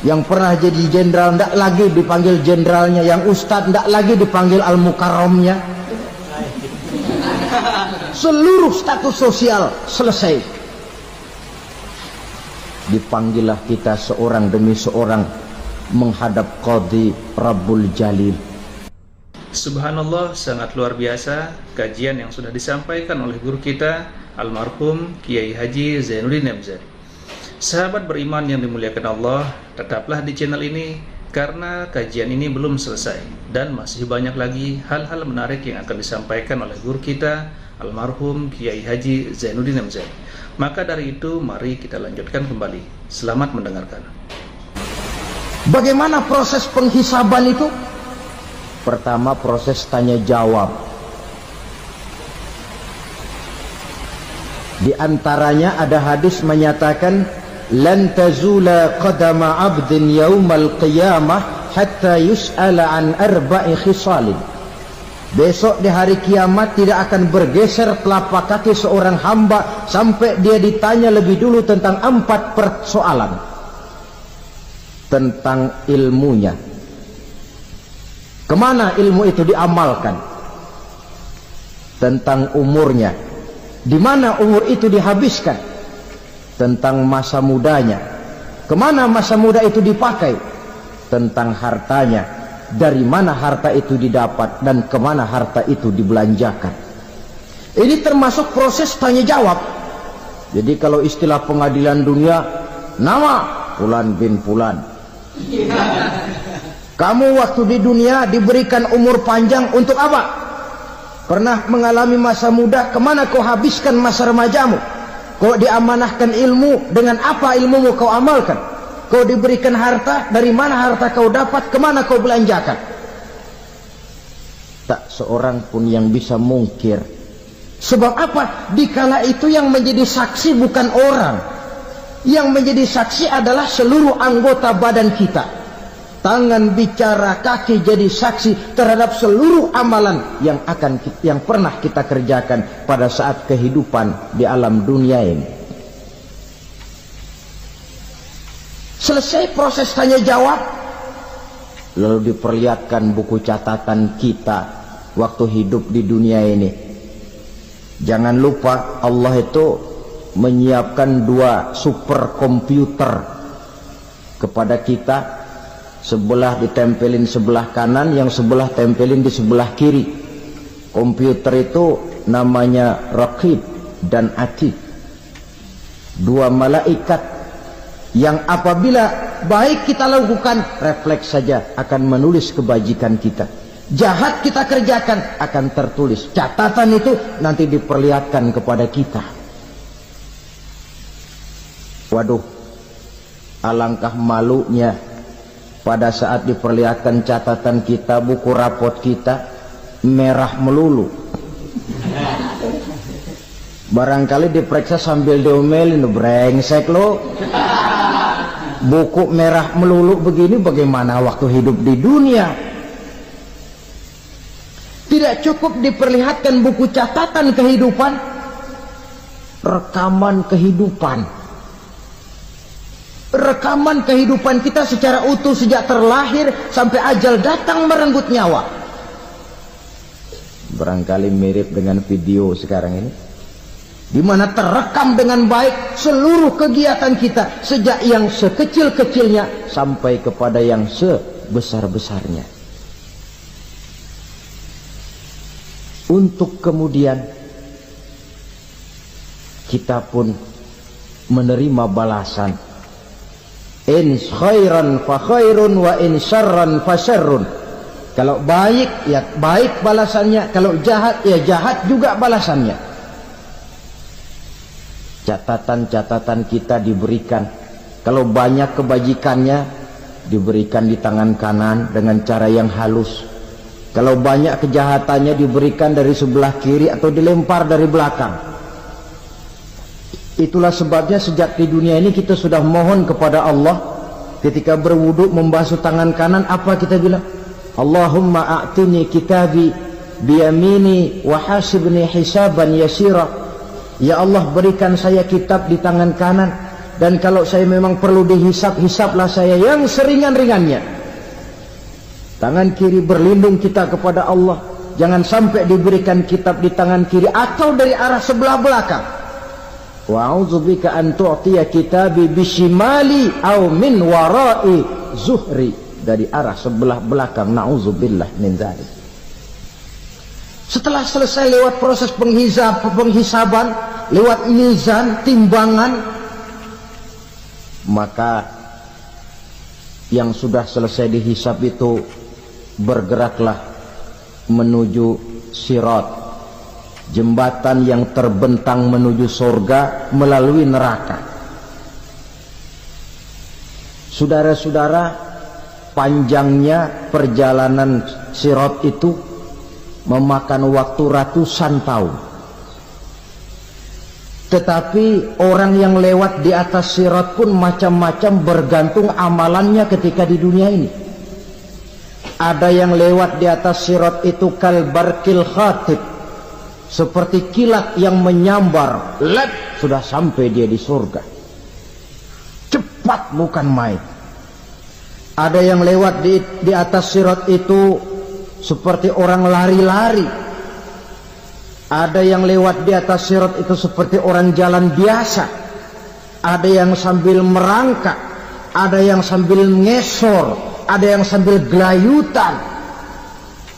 Yang pernah jadi jenderal tidak lagi dipanggil jenderalnya. Yang ustadz tidak lagi dipanggil al-mukarramnya. Seluruh status sosial selesai. Dipanggillah kita seorang demi seorang menghadap Qadhi Rabbul Jalil. Subhanallah, sangat luar biasa kajian yang sudah disampaikan oleh guru kita almarhum Kiai Haji Zainuddin MZ. Sahabat beriman yang dimuliakan Allah, tetaplah di channel ini karena kajian ini belum selesai dan masih banyak lagi hal-hal menarik yang akan disampaikan oleh guru kita almarhum Kiai Haji Zainuddin MZ. Maka dari itu mari kita lanjutkan kembali. Selamat mendengarkan. Bagaimana proses penghisaban itu? Pertama, proses tanya jawab. Di antaranya ada hadis menyatakan lan tazula qadama 'abdin yaumal qiyamah hatta yus'ala an arba'i khisalin. Besok di hari kiamat tidak akan bergeser telapak kaki seorang hamba sampai dia ditanya lebih dulu tentang 4 persoalan. Tentang ilmunya, kemana ilmu itu diamalkan. Tentang umurnya, di mana umur itu dihabiskan. Tentang masa mudanya, kemana masa muda itu dipakai. Tentang hartanya, dari mana harta itu didapat dan kemana harta itu dibelanjakan. Ini termasuk proses tanya jawab. Jadi kalau istilah pengadilan dunia, nama Fulan bin Fulan. Kamu waktu di dunia diberikan umur panjang untuk apa? Pernah mengalami masa muda, kemana kau habiskan masa remajamu? Kau diamanahkan ilmu, dengan apa ilmumu kau amalkan? Kau diberikan harta, dari mana harta kau dapat, kemana kau belanjakan? Tak seorang pun yang bisa mungkir. Sebab apa? Dikala itu yang menjadi saksi bukan orang. Yang menjadi saksi adalah seluruh anggota badan kita. Tangan bicara, kaki jadi saksi terhadap seluruh amalan yang pernah kita kerjakan pada saat kehidupan di alam dunia ini. Selesai proses tanya jawab, lalu diperlihatkan buku catatan kita waktu hidup di dunia ini. Jangan lupa Allah itu menyiapkan 2 superkomputer kepada kita. Sebelah ditempelin sebelah kanan, yang sebelah tempelin di sebelah kiri. Komputer itu namanya Raqib dan Atid. 2 malaikat yang apabila baik kita lakukan, refleks saja akan menulis kebajikan kita. Jahat kita kerjakan akan tertulis. Catatan itu nanti diperlihatkan kepada kita. Waduh, alangkah malunya pada saat diperlihatkan catatan kita, buku rapot kita merah melulu. Barangkali diperiksa sambil diomelin, brengsek lo. Buku merah melulu begini, bagaimana waktu hidup di dunia? Tidak cukup diperlihatkan buku catatan kehidupan, rekaman kehidupan. Rekaman kehidupan kita secara utuh sejak terlahir sampai ajal datang merenggut nyawa. Barangkali mirip dengan video sekarang ini, di mana terekam dengan baik seluruh kegiatan kita sejak yang sekecil-kecilnya sampai kepada yang sebesar-besarnya. Untuk kemudian kita pun menerima balasan. In khairan fa khairun wa in syarran fa syarrun. Kalau baik ya baik balasannya, kalau jahat ya jahat juga balasannya. Catatan-catatan kita diberikan. Kalau banyak kebajikannya diberikan di tangan kanan dengan cara yang halus. Kalau banyak kejahatannya diberikan dari sebelah kiri atau dilempar dari belakang. Itulah sebabnya sejak di dunia ini kita sudah mohon kepada Allah. Ketika berwudu membasuh tangan kanan, apa kita bilang? Allahumma a'tini kitabi biyamini wa hasibni hisaban yasira. Ya Allah, berikan saya kitab di tangan kanan, dan kalau saya memang perlu dihisap, hisaplah saya yang seringan-ringannya. Tangan kiri berlindung kita kepada Allah, jangan sampai diberikan kitab di tangan kiri atau dari arah sebelah belakang. Wa a'udzubika an tu'tiya kitabi bishimali aw min wara'i zuhri, dari arah sebelah belakang. Na'udzubillah min dzalik. Setelah selesai lewat proses penghisaban, lewat mizan, timbangan, maka yang sudah selesai dihisab itu bergeraklah menuju sirat, jembatan yang terbentang menuju surga melalui neraka. Saudara-saudara, panjangnya perjalanan sirat itu memakan waktu ratusan tahun. Tetapi orang yang lewat di atas sirat pun macam-macam, bergantung amalannya ketika di dunia ini. Ada yang lewat di atas sirat itu kal barkil khatib, seperti kilat yang menyambar, lep, sudah sampai dia di surga. Cepat bukan main. Ada yang lewat di atas sirat itu seperti orang lari-lari. Ada yang lewat di atas sirat itu seperti orang jalan biasa. Ada yang sambil merangkak, ada yang sambil ngesor, ada yang sambil gelayutan,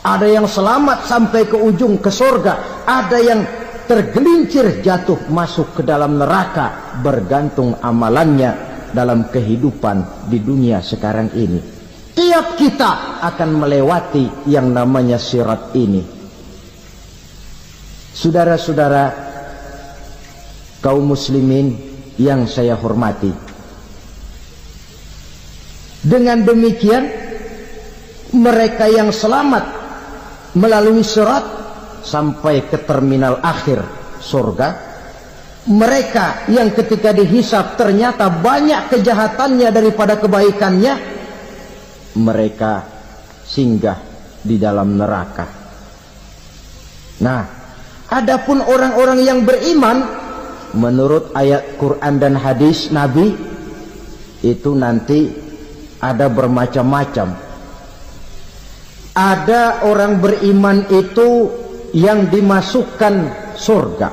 ada yang selamat sampai ke ujung ke surga, ada yang tergelincir jatuh masuk ke dalam neraka, bergantung amalannya dalam kehidupan di dunia sekarang ini. Tiap kita akan melewati yang namanya sirat ini. Saudara-saudara kaum muslimin yang saya hormati, dengan demikian mereka yang selamat melalui sirat sampai ke terminal akhir surga, mereka yang ketika dihisab ternyata banyak kejahatannya daripada kebaikannya, mereka singgah di dalam neraka. Nah, adapun orang-orang yang beriman menurut ayat Quran dan hadis Nabi itu nanti ada bermacam-macam. Ada orang beriman itu yang dimasukkan surga.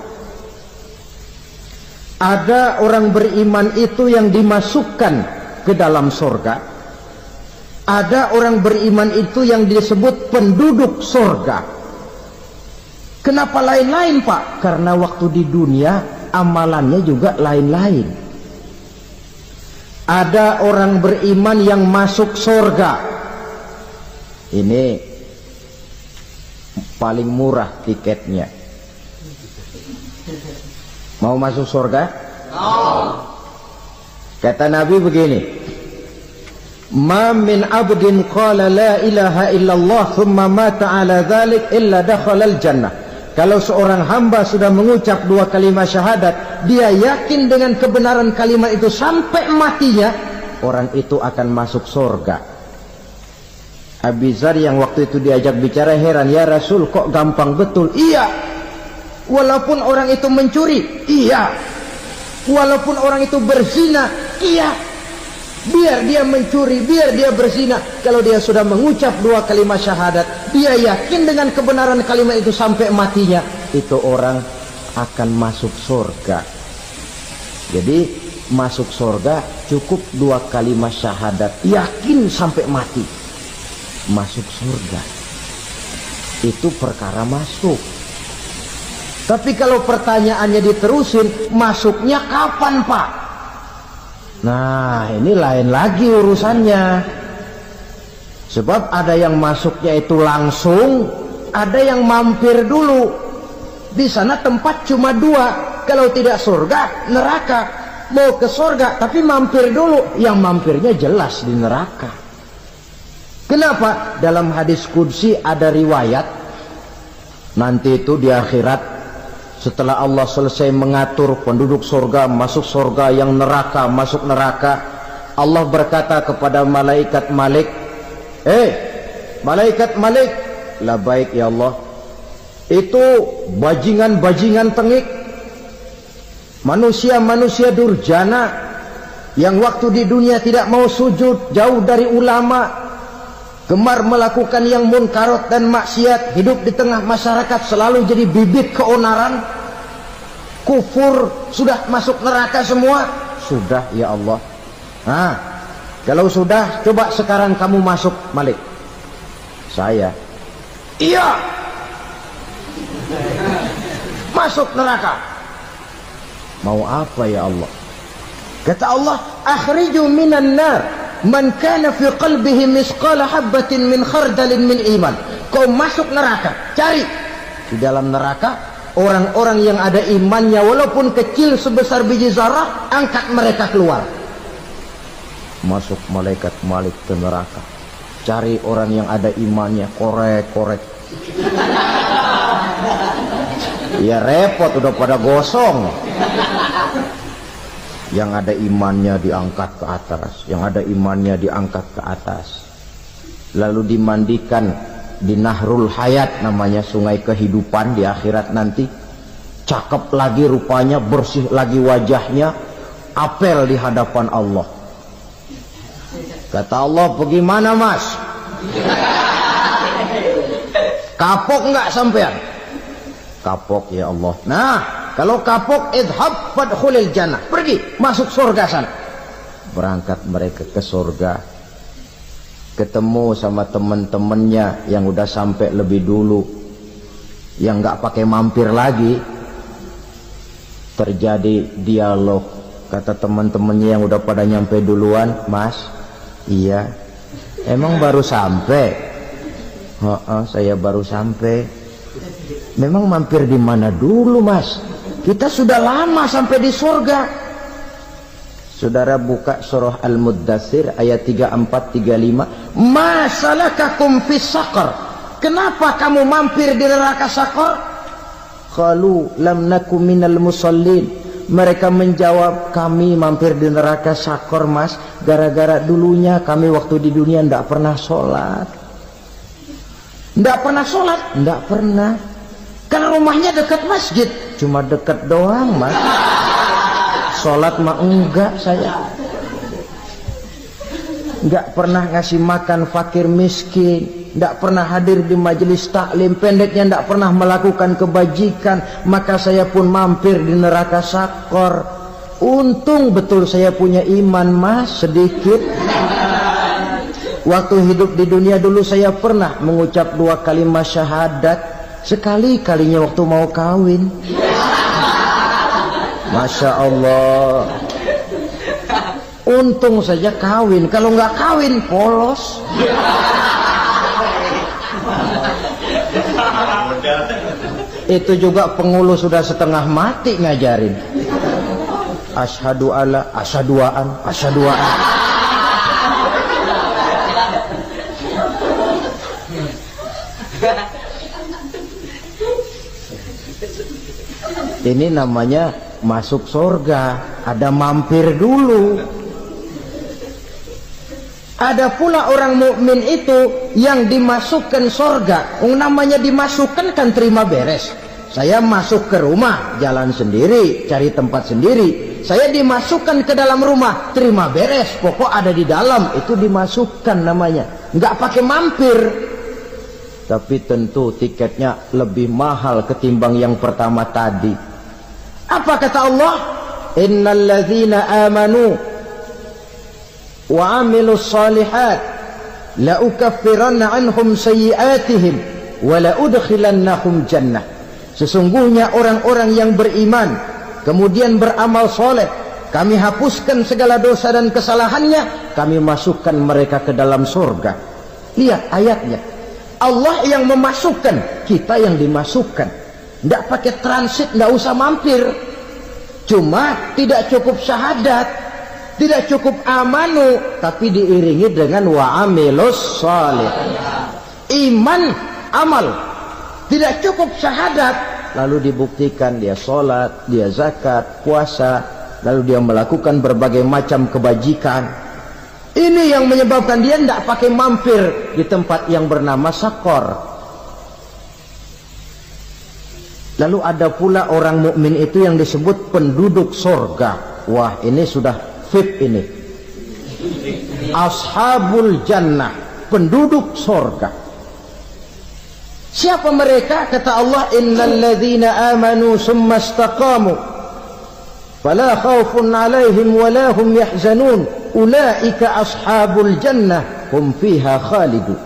Ada orang beriman itu yang dimasukkan ke dalam surga. Ada orang beriman itu yang disebut penduduk surga. Kenapa lain-lain, Pak? Karena waktu di dunia amalannya juga lain-lain. Ada orang beriman yang masuk surga. Ini paling murah tiketnya. Mau masuk surga? Kata Nabi begini, ma min abdin qala la ilaha illallah thumma mata ala dhalik illa dakhalal jannah. Kalau seorang hamba sudah mengucap dua kalimat syahadat, dia yakin dengan kebenaran kalimat itu sampai matinya, orang itu akan masuk surga. Abi Dzar yang waktu itu diajak bicara heran, ya Rasul kok gampang betul? Iya, Walaupun orang itu mencuri, iya. Walaupun orang itu berzina, iya. Biar dia mencuri, biar dia berzina, kalau dia sudah mengucap 2 kalimat syahadat, dia yakin dengan kebenaran kalimat itu sampai matinya, itu orang akan masuk surga. Jadi masuk surga cukup 2 kalimat syahadat, yakin sampai mati, masuk surga. Itu perkara masuk. Tapi kalau pertanyaannya diterusin, masuknya kapan, Pak? Nah, ini lain lagi urusannya. Sebab ada yang masuknya itu langsung, ada yang mampir dulu. Di sana tempat cuma 2. Kalau tidak surga, neraka. Mau ke surga, tapi mampir dulu. Yang mampirnya jelas di neraka. Kenapa? Dalam hadis qudsi ada riwayat, nanti itu di akhirat, setelah Allah selesai mengatur penduduk surga masuk surga, yang neraka masuk neraka, Allah berkata kepada malaikat Malik, malaikat Malik, labaik ya Allah, itu bajingan-bajingan tengik, manusia-manusia durjana yang waktu di dunia tidak mau sujud, jauh dari ulama, gemar melakukan yang munkarat dan maksiat, hidup di tengah masyarakat selalu jadi bibit keonaran, kufur, sudah masuk neraka semua. Sudah ya Allah. Nah, kalau sudah, coba sekarang kamu masuk, Malik. Saya, iya, masuk neraka. Mau apa ya Allah? Kata Allah, akhriju minan nar man kana fi qalbihi misqala habbatin min khardalin min iman. Kau masuk neraka, cari di dalam neraka orang-orang yang ada imannya walaupun kecil sebesar biji zarah, angkat mereka keluar. Masuk malaikat Malik ke neraka, cari orang yang ada imannya, korek-korek. Ya repot, udah pada gosong. Yang ada imannya diangkat ke atas, yang ada imannya diangkat ke atas, lalu dimandikan di Nahrul Hayat, namanya sungai kehidupan di akhirat nanti. Cakep lagi rupanya, bersih lagi wajahnya, apel di hadapan Allah. Kata Allah, bagaimana mas? Kapok nggak sampean? Kapok ya Allah. Nah, kalau kapok, idhab fadkhulil jannah, pergi masuk surga sana. Berangkat mereka ke surga, ketemu sama teman-temannya yang udah sampai lebih dulu, yang nggak pakai mampir lagi. Terjadi dialog. Kata teman-temannya yang udah pada nyampe duluan, mas, iya, emang baru sampai? Saya baru sampai. Memang mampir di mana dulu mas? Kita sudah lama sampai di surga. Saudara buka surah Al-Muddatsir ayat 34-35. Ma salakakum fis saqar? Kenapa kamu mampir di neraka Saqar? Qalu lam nakum minal musallin. Mereka menjawab, kami mampir di neraka Saqar mas, gara-gara dulunya kami waktu di dunia ndak pernah sholat. Ndak pernah sholat? Ndak pernah. Karena rumahnya dekat masjid, cuma dekat doang mas. Sholat mah enggak saya. Enggak pernah ngasih makan fakir miskin, enggak pernah hadir di majelis taklim, pendeknya enggak pernah melakukan kebajikan. Maka saya pun mampir di neraka Saqar. Untung betul saya punya iman mas, sedikit. Waktu hidup di dunia dulu saya pernah mengucap 2 kalimat syahadat, sekali-kalinya waktu mau kawin. Masya Allah. Untung saja kawin, kalau nggak kawin polos. Itu juga pengulu sudah setengah mati ngajarin. Asyhadu alla, asyaduaan, asyaduaan. Ini namanya masuk surga, ada mampir dulu. Ada pula orang mukmin itu yang dimasukkan surga. Namanya dimasukkan kan terima beres. Saya masuk ke rumah, jalan sendiri, cari tempat sendiri. Saya dimasukkan ke dalam rumah, terima beres, pokok ada di dalam, itu dimasukkan namanya. Nggak pakai mampir. Tapi tentu tiketnya lebih mahal ketimbang yang pertama tadi. Apa kata Allah? Innal ladzina amanu wa amilus salihat la ukaffiranna anhum sayyi'atihim wa la udkhilannahum jannah. Sesungguhnya orang-orang yang beriman kemudian beramal soleh, kami hapuskan segala dosa dan kesalahannya, kami masukkan mereka ke dalam surga. Lihat ayatnya, Allah yang memasukkan, kita yang dimasukkan. Tidak pakai transit, tidak usah mampir. Cuma tidak cukup syahadat, tidak cukup amanu, tapi diiringi dengan wa'amilus salih. Iman, amal. Tidak cukup syahadat, lalu dibuktikan dia sholat, dia zakat, puasa, lalu dia melakukan berbagai macam kebajikan. Ini yang menyebabkan dia tidak pakai mampir di tempat yang bernama Sakor. Lalu ada pula orang mukmin itu yang disebut penduduk surga. Wah, ini sudah VIP ini. Ashabul Jannah, penduduk surga. Siapa mereka? Kata Allah, innal ladzina amanu summa istaqamu fala khaufun 'alaihim wala hum yahzanun ulaika ashabul jannah hum fiha khalidun.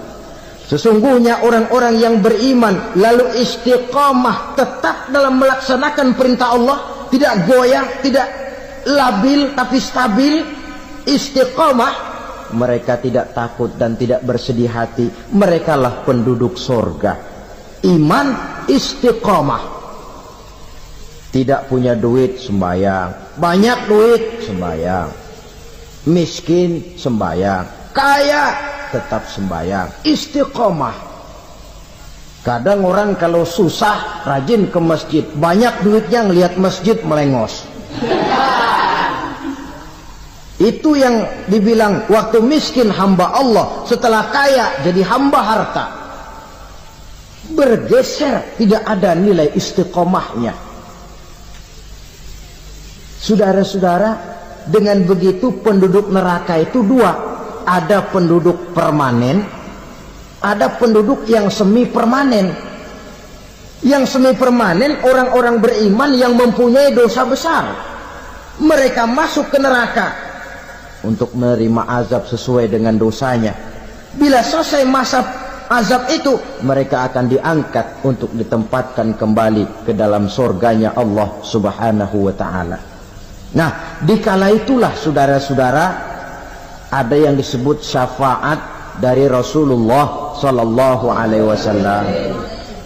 Sesungguhnya orang-orang yang beriman lalu istiqamah, tetap dalam melaksanakan perintah Allah, tidak goyah, tidak labil tapi stabil, istiqamah, mereka tidak takut dan tidak bersedih hati. Merekalah penduduk surga. Iman, istiqamah. Tidak punya duit, sembahyang. Banyak duit, sembahyang. Miskin, sembahyang. Kaya, tetap sembahyang. Istiqamah. Kadang orang kalau susah rajin ke masjid, banyak duitnya ngelihat masjid melengos. Itu yang dibilang waktu miskin hamba Allah, setelah kaya jadi hamba harta. Bergeser, tidak ada nilai istiqomahnya. Saudara-saudara, dengan begitu penduduk neraka itu dua. Ada penduduk permanen, ada penduduk yang semi permanen. Yang semi permanen orang-orang beriman yang mempunyai dosa besar. Mereka masuk ke neraka untuk menerima azab sesuai dengan dosanya. Bila selesai masa azab itu, mereka akan diangkat untuk ditempatkan kembali ke dalam surganya Allah Subhanahu wa ta'ala. Nah, dikala itulah saudara-saudara, ada yang disebut syafaat dari Rasulullah Sallallahu Alaihi Wasallam.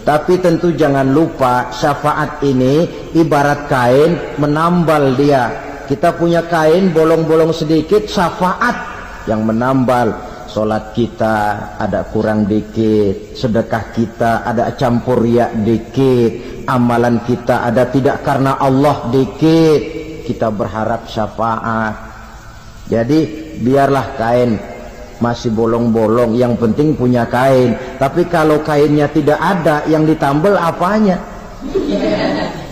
Tapi tentu jangan lupa, syafaat ini ibarat kain menambal dia. Kita punya kain bolong-bolong sedikit, syafaat yang menambal. Sholat kita ada kurang dikit, sedekah kita ada campur riak dikit, amalan kita ada tidak karena Allah dikit, kita berharap syafaat. Jadi biarlah kain masih bolong-bolong, yang penting punya kain. Tapi kalau kainnya tidak ada, yang ditambal apanya?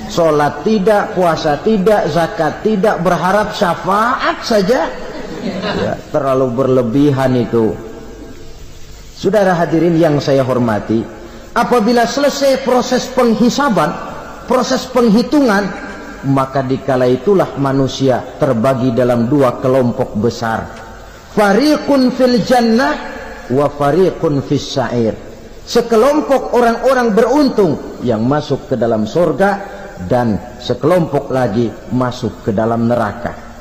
Sholat tidak, puasa tidak, zakat tidak, berharap syafaat saja. Ya, terlalu berlebihan itu. Saudara hadirin yang saya hormati, apabila selesai proses penghisaban, proses penghitungan, maka dikala itulah manusia terbagi dalam dua kelompok besar. Fariqun fil jannah wa fariqun fis sa'ir. Sekelompok orang-orang beruntung yang masuk ke dalam surga, dan sekelompok lagi masuk ke dalam neraka.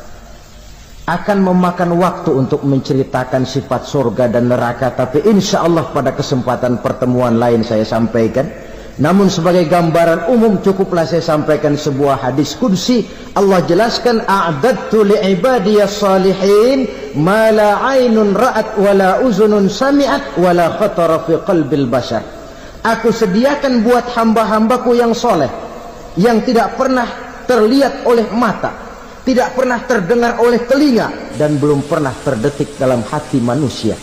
Akan memakan waktu untuk menceritakan sifat surga dan neraka, tapi insya Allah pada kesempatan pertemuan lain saya sampaikan. Namun sebagai gambaran umum cukuplah saya sampaikan sebuah hadis qudsi. Allah jelaskan, a'dadtu li'ibadiyas salihin ma la 'ainun ra'at wa la uzunun sami'at wa la khatara fi qalbil bashar. Aku sediakan buat hamba-hambaku yang soleh, yang tidak pernah terlihat oleh mata, tidak pernah terdengar oleh telinga, dan belum pernah terdetik dalam hati manusia.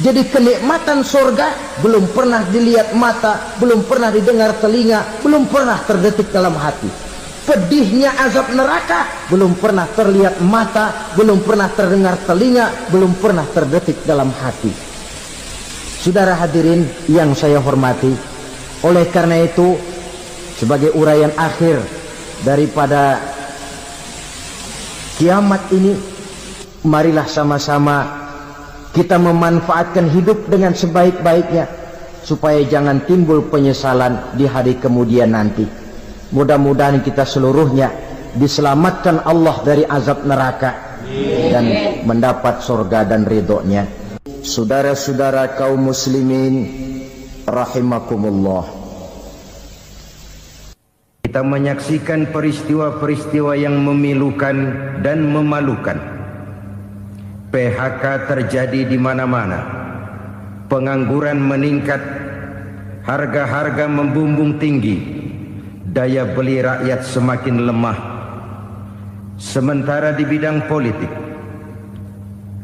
Jadi kenikmatan surga belum pernah dilihat mata, belum pernah didengar telinga, belum pernah terdetik dalam hati. Pedihnya azab neraka belum pernah terlihat mata, belum pernah terdengar telinga, belum pernah terdetik dalam hati. Saudara hadirin yang saya hormati, oleh karena itu sebagai uraian akhir daripada kiamat ini, marilah sama-sama kita memanfaatkan hidup dengan sebaik-baiknya supaya jangan timbul penyesalan di hari kemudian nanti. Mudah-mudahan kita seluruhnya diselamatkan Allah dari azab neraka dan mendapat surga dan ridhonya. Saudara-saudara kaum muslimin rahimakumullah, kita menyaksikan peristiwa-peristiwa yang memilukan dan memalukan. PHK terjadi di mana-mana, pengangguran meningkat, harga-harga membumbung tinggi, daya beli rakyat semakin lemah. Sementara di bidang politik,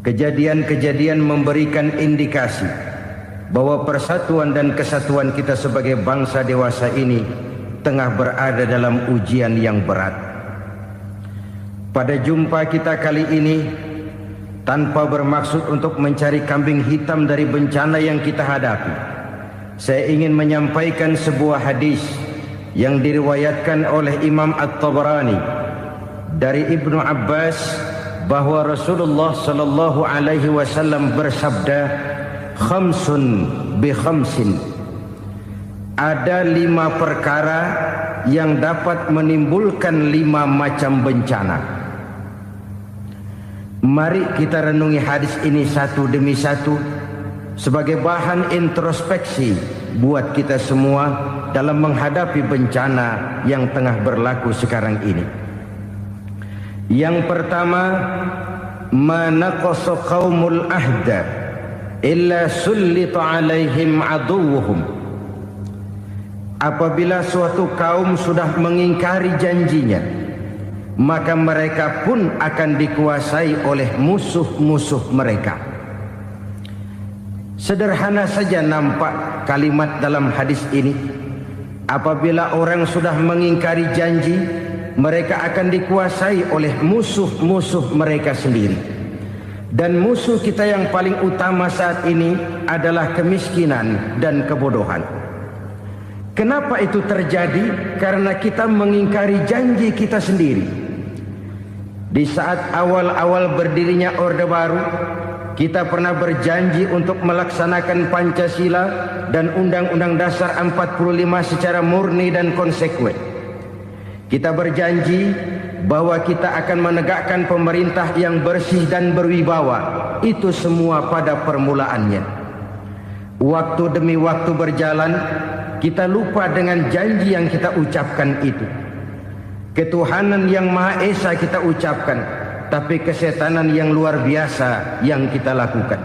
kejadian-kejadian memberikan indikasi bahwa persatuan dan kesatuan kita sebagai bangsa dewasa ini tengah berada dalam ujian yang berat. Pada jumpa kita kali ini, tanpa bermaksud untuk mencari kambing hitam dari bencana yang kita hadapi, saya ingin menyampaikan sebuah hadis yang diriwayatkan oleh Imam At-Tabarani dari Ibnu Abbas bahwa Rasulullah sallallahu alaihi wasallam bersabda, "Khamsun bi khamsin." Ada 5 perkara yang dapat menimbulkan 5 macam bencana. Mari kita renungi hadis ini satu demi satu sebagai bahan introspeksi buat kita semua dalam menghadapi bencana yang tengah berlaku sekarang ini. Yang pertama, manaqasa qaumul ahda illa sullita alaihim aduwwuhum. Apabila suatu kaum sudah mengingkari janjinya, maka mereka pun akan dikuasai oleh musuh-musuh mereka. Sederhana saja nampak kalimat dalam hadis ini. Apabila orang sudah mengingkari janji, mereka akan dikuasai oleh musuh-musuh mereka sendiri. Dan musuh kita yang paling utama saat ini adalah kemiskinan dan kebodohan. Kenapa itu terjadi? Karena kita mengingkari janji kita sendiri. Di saat awal-awal berdirinya Orde Baru, kita pernah berjanji untuk melaksanakan Pancasila dan Undang-Undang Dasar 45 secara murni dan konsekuen. Kita berjanji bahwa kita akan menegakkan pemerintah yang bersih dan berwibawa. Itu semua pada permulaannya. Waktu demi waktu berjalan, kita lupa dengan janji yang kita ucapkan itu. Ketuhanan yang Maha Esa kita ucapkan, tapi kesetanan yang luar biasa yang kita lakukan.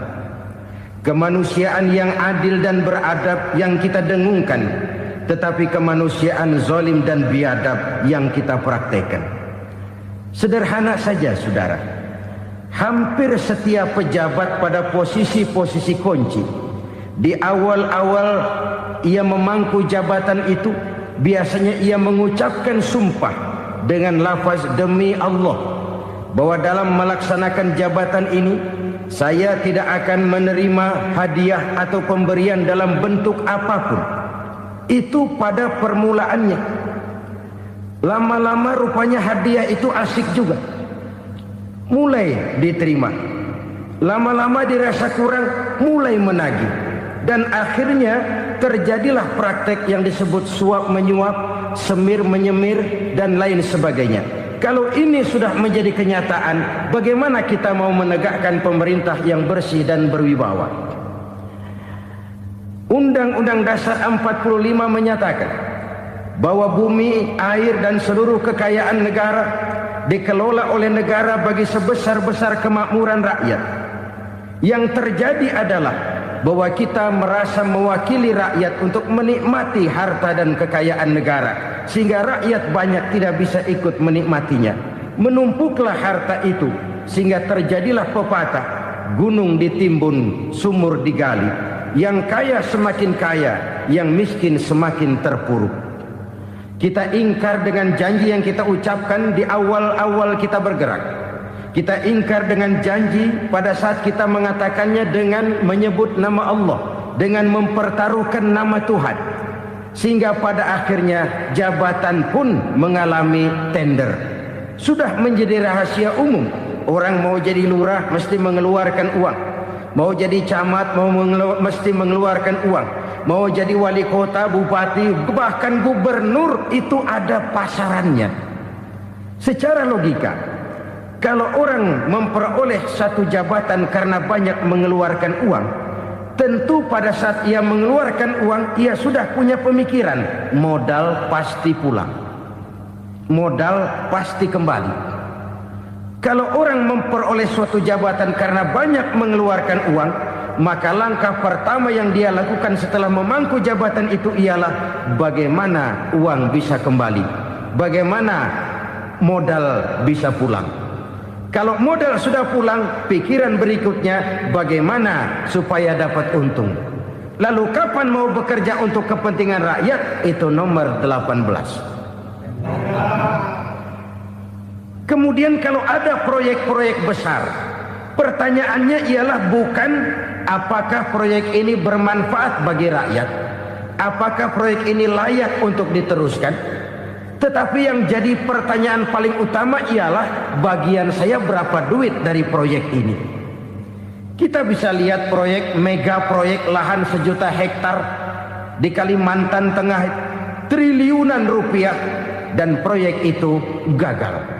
Kemanusiaan yang adil dan beradab yang kita dengungkan, tetapi kemanusiaan zalim dan biadab yang kita praktekkan. Sederhana saja saudara, hampir setiap pejabat pada posisi-posisi kunci, di awal-awal ia memangku jabatan itu, biasanya ia mengucapkan sumpah dengan lafaz demi Allah bahwa dalam melaksanakan jabatan ini saya tidak akan menerima hadiah atau pemberian dalam bentuk apapun. Itu pada permulaannya. Lama-lama rupanya hadiah itu asik juga, mulai diterima. Lama-lama dirasa kurang, mulai menagih. Dan akhirnya terjadilah praktek yang disebut suap menyuap, semir menyemir, dan lain sebagainya. Kalau ini sudah menjadi kenyataan, bagaimana kita mau menegakkan pemerintah yang bersih dan berwibawa? Undang-Undang Dasar 45 menyatakan bahwa bumi, air, dan seluruh kekayaan negara dikelola oleh negara bagi sebesar-besar kemakmuran rakyat. Yang terjadi adalah bahwa kita merasa mewakili rakyat untuk menikmati harta dan kekayaan negara, sehingga rakyat banyak tidak bisa ikut menikmatinya. Menumpuklah harta itu sehingga terjadilah pepatah, gunung ditimbun, sumur digali. Yang kaya semakin kaya, yang miskin semakin terpuruk. Kita ingkar dengan janji yang kita ucapkan di awal-awal kita bergerak. Kita ingkar dengan janji pada saat kita mengatakannya dengan menyebut nama Allah, dengan mempertaruhkan nama Tuhan. Sehingga pada akhirnya jabatan pun mengalami tender. Sudah menjadi rahasia umum. Orang mau jadi lurah mesti mengeluarkan uang. Mau jadi camat mesti mengeluarkan uang. Mau jadi wali kota, bupati, bahkan gubernur, itu ada pasarannya. Secara logika, kalau orang memperoleh satu jabatan karena banyak mengeluarkan uang, tentu pada saat ia mengeluarkan uang, ia sudah punya pemikiran, modal pasti pulang, modal pasti kembali. Kalau orang memperoleh suatu jabatan karena banyak mengeluarkan uang, maka langkah pertama yang dia lakukan setelah memangku jabatan itu ialah bagaimana uang bisa kembali, bagaimana modal bisa pulang. Kalau modal sudah pulang, pikiran berikutnya bagaimana supaya dapat untung. Lalu kapan mau bekerja untuk kepentingan rakyat? Itu nomor 18. Kemudian kalau ada proyek-proyek besar, pertanyaannya ialah bukan apakah proyek ini bermanfaat bagi rakyat, apakah proyek ini layak untuk diteruskan, tetapi yang jadi pertanyaan paling utama ialah bagian saya berapa duit dari proyek ini. Kita bisa lihat proyek, mega proyek lahan 1 juta hektar di Kalimantan Tengah, triliunan rupiah, dan proyek itu gagal.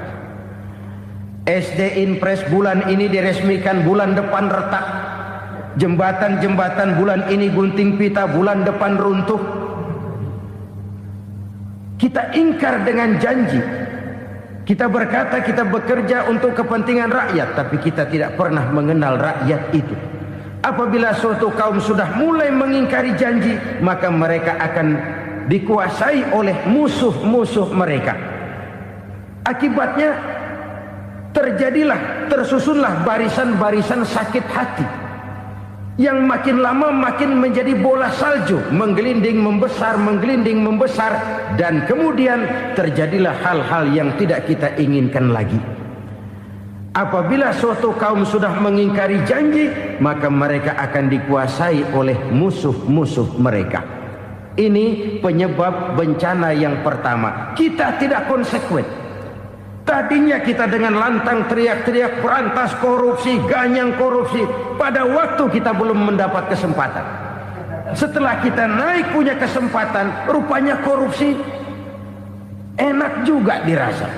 SD Impres bulan ini diresmikan, bulan depan retak. Jembatan-jembatan bulan ini gunting pita, bulan depan runtuh. Kita ingkar dengan janji. Kita berkata kita bekerja untuk kepentingan rakyat, tapi kita tidak pernah mengenal rakyat itu. Apabila suatu kaum sudah mulai mengingkari janji, maka mereka akan dikuasai oleh musuh-musuh mereka. Akibatnya tersusunlah barisan-barisan sakit hati yang makin lama makin menjadi bola salju, menggelinding membesar, dan kemudian terjadilah hal-hal yang tidak kita inginkan lagi. Apabila suatu kaum sudah mengingkari janji, maka mereka akan dikuasai oleh musuh-musuh mereka. Ini penyebab bencana yang pertama. Kita tidak konsekuen. Tadinya kita dengan lantang teriak-teriak berantas korupsi, ganyang korupsi. Pada waktu kita belum mendapat kesempatan. Setelah kita naik punya kesempatan, rupanya korupsi enak juga dirasa.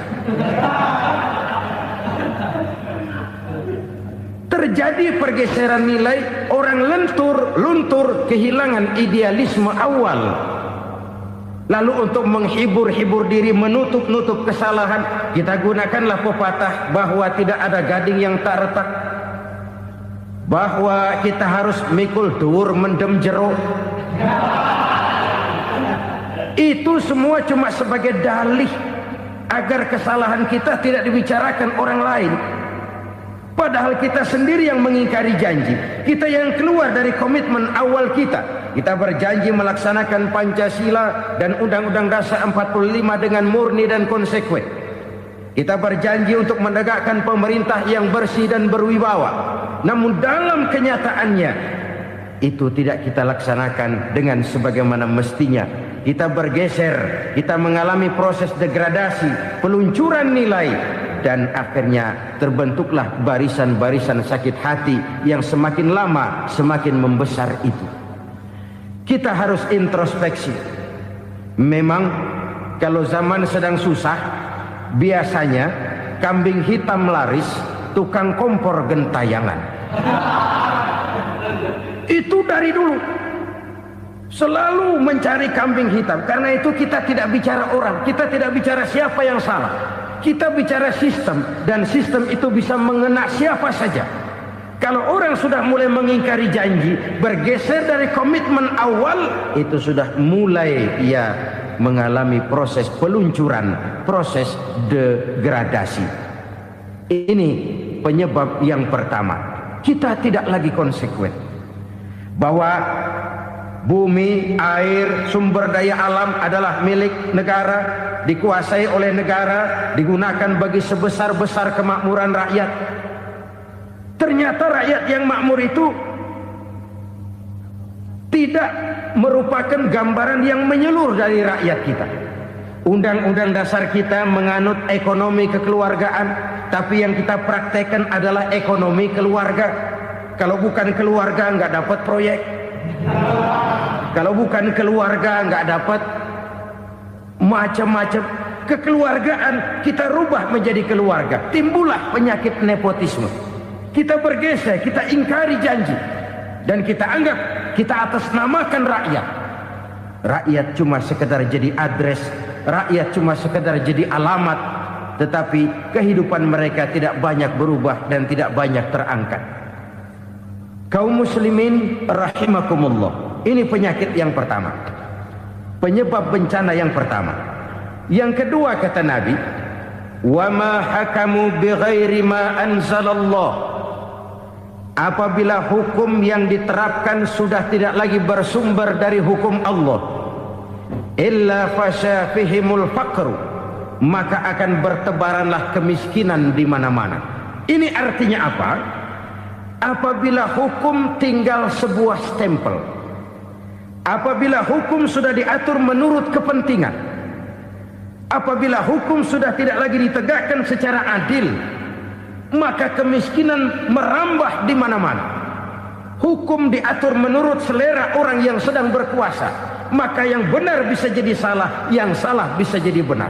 Terjadi pergeseran nilai, orang luntur, kehilangan idealisme awal. Lalu untuk menghibur diri, menutup kesalahan, kita gunakanlah pepatah bahwa tidak ada gading yang tak retak, bahwa kita harus mikul dhuwur mendem jero. Itu semua cuma sebagai dalih agar kesalahan kita tidak dibicarakan orang lain. Padahal kita sendiri yang mengingkari janji. Kita yang keluar dari komitmen awal kita. Kita berjanji melaksanakan Pancasila dan Undang-Undang Dasar 45 dengan murni dan konsekuen. Kita berjanji untuk menegakkan pemerintah yang bersih dan berwibawa. Namun dalam kenyataannya itu tidak kita laksanakan dengan sebagaimana mestinya. Kita bergeser, kita mengalami proses degradasi, peluncuran nilai, dan akhirnya terbentuklah barisan-barisan sakit hati yang semakin lama semakin membesar itu. Kita harus introspeksi. Memang kalau zaman sedang susah, biasanya kambing hitam laris, tukang kompor gentayangan. Itu dari dulu selalu mencari kambing hitam. Karena itu kita tidak bicara orang, kita tidak bicara siapa yang salah, kita bicara sistem, dan sistem itu bisa mengena siapa saja. Kalau orang sudah mulai mengingkari janji, bergeser dari komitmen awal, itu sudah mulai ia mengalami proses peluncuran, proses degradasi. Ini penyebab yang pertama. kita tidak lagi konsekuen. Bahwa bumi, air, sumber daya alam adalah milik negara, dikuasai oleh negara, digunakan bagi sebesar-besar kemakmuran rakyat. Ternyata rakyat yang makmur itu tidak merupakan gambaran yang menyeluruh dari rakyat kita. Undang-undang dasar kita menganut ekonomi kekeluargaan, tapi yang kita praktekkan adalah ekonomi keluarga. Kalau bukan keluarga nggak dapat proyek. Kalau bukan keluarga nggak dapat macam-macam. Kekeluargaan kita rubah menjadi keluarga. Timbullah penyakit nepotisme. Kita bergeser, kita ingkari janji, dan kita anggap kita atasnamakan rakyat. Rakyat cuma sekedar jadi address, rakyat cuma sekedar jadi alamat, tetapi kehidupan mereka tidak banyak berubah dan tidak banyak terangkat. Kaum muslimin rahimakumullah, ini penyakit yang pertama, penyebab bencana yang pertama. Yang kedua kata Nabi, wa ma hakamu bighairi ma anzalallah. Apabila hukum yang diterapkan sudah tidak lagi bersumber dari hukum Allah, illa fasha fihimul faqru, maka akan bertebaranlah kemiskinan di mana-mana. Ini artinya apa? Apabila hukum tinggal sebuah stempel, apabila hukum sudah diatur menurut kepentingan, apabila hukum sudah tidak lagi ditegakkan secara adil, maka kemiskinan merambah di mana-mana. Hukum diatur menurut selera orang yang sedang berkuasa, maka yang benar bisa jadi salah, yang salah bisa jadi benar.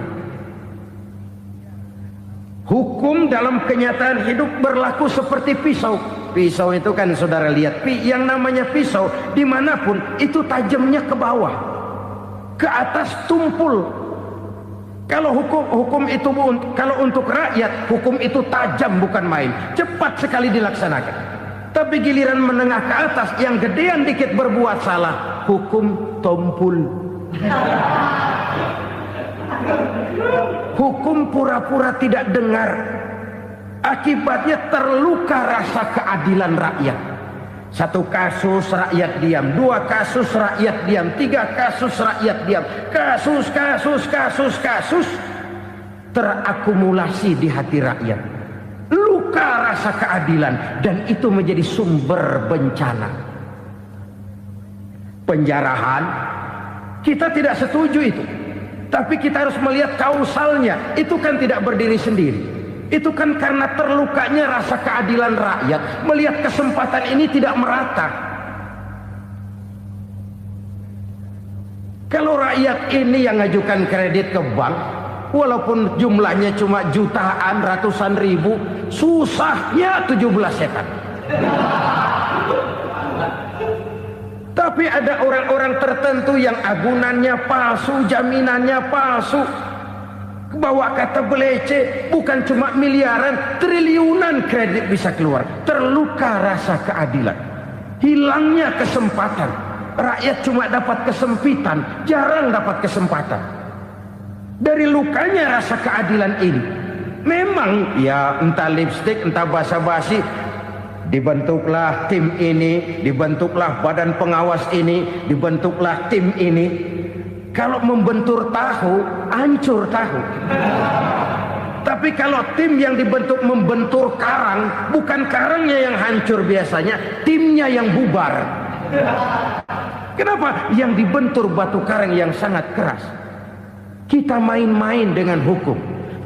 Hukum dalam kenyataan hidup berlaku seperti pisau. Pisau itu kan saudara lihat, yang namanya pisau dimanapun itu tajamnya ke bawah, ke atas tumpul. Kalau hukum itu, kalau untuk rakyat, hukum itu tajam bukan main, cepat sekali dilaksanakan. Tapi giliran menengah ke atas, yang gedean dikit berbuat salah, hukum tumpul. Hukum pura-pura tidak dengar. Akibatnya terluka rasa keadilan rakyat. Satu kasus rakyat diam, dua kasus rakyat diam, tiga kasus rakyat diam. Kasus terakumulasi di hati rakyat. Luka rasa keadilan, dan itu menjadi sumber bencana. Penjarahan, kita tidak setuju itu. Tapi kita harus melihat kausalnya. Itu kan tidak berdiri sendiri. Itu kan karena terlukanya rasa keadilan rakyat, melihat kesempatan ini tidak merata. Kalau rakyat ini yang ngajukan kredit ke bank, walaupun jumlahnya cuma jutaan, ratusan ribu, susahnya 17 setan. Tapi ada orang-orang tertentu yang agunannya palsu, jaminannya palsu, bawa kata belece, bukan cuma miliaran, triliunan kredit bisa keluar. Terluka rasa keadilan, hilangnya kesempatan. Rakyat cuma dapat kesempitan, jarang dapat kesempatan. Dari lukanya rasa keadilan ini, memang ya entah lipstick, entah basa-basi, dibentuklah tim ini, dibentuklah badan pengawas ini, dibentuklah tim ini. Kalau membentur tahu, hancur tahu. Tapi kalau tim yang dibentuk membentur karang, bukan karangnya yang hancur biasanya, timnya yang bubar. Kenapa? Yang dibentur batu karang yang sangat keras. Kita main-main dengan hukum,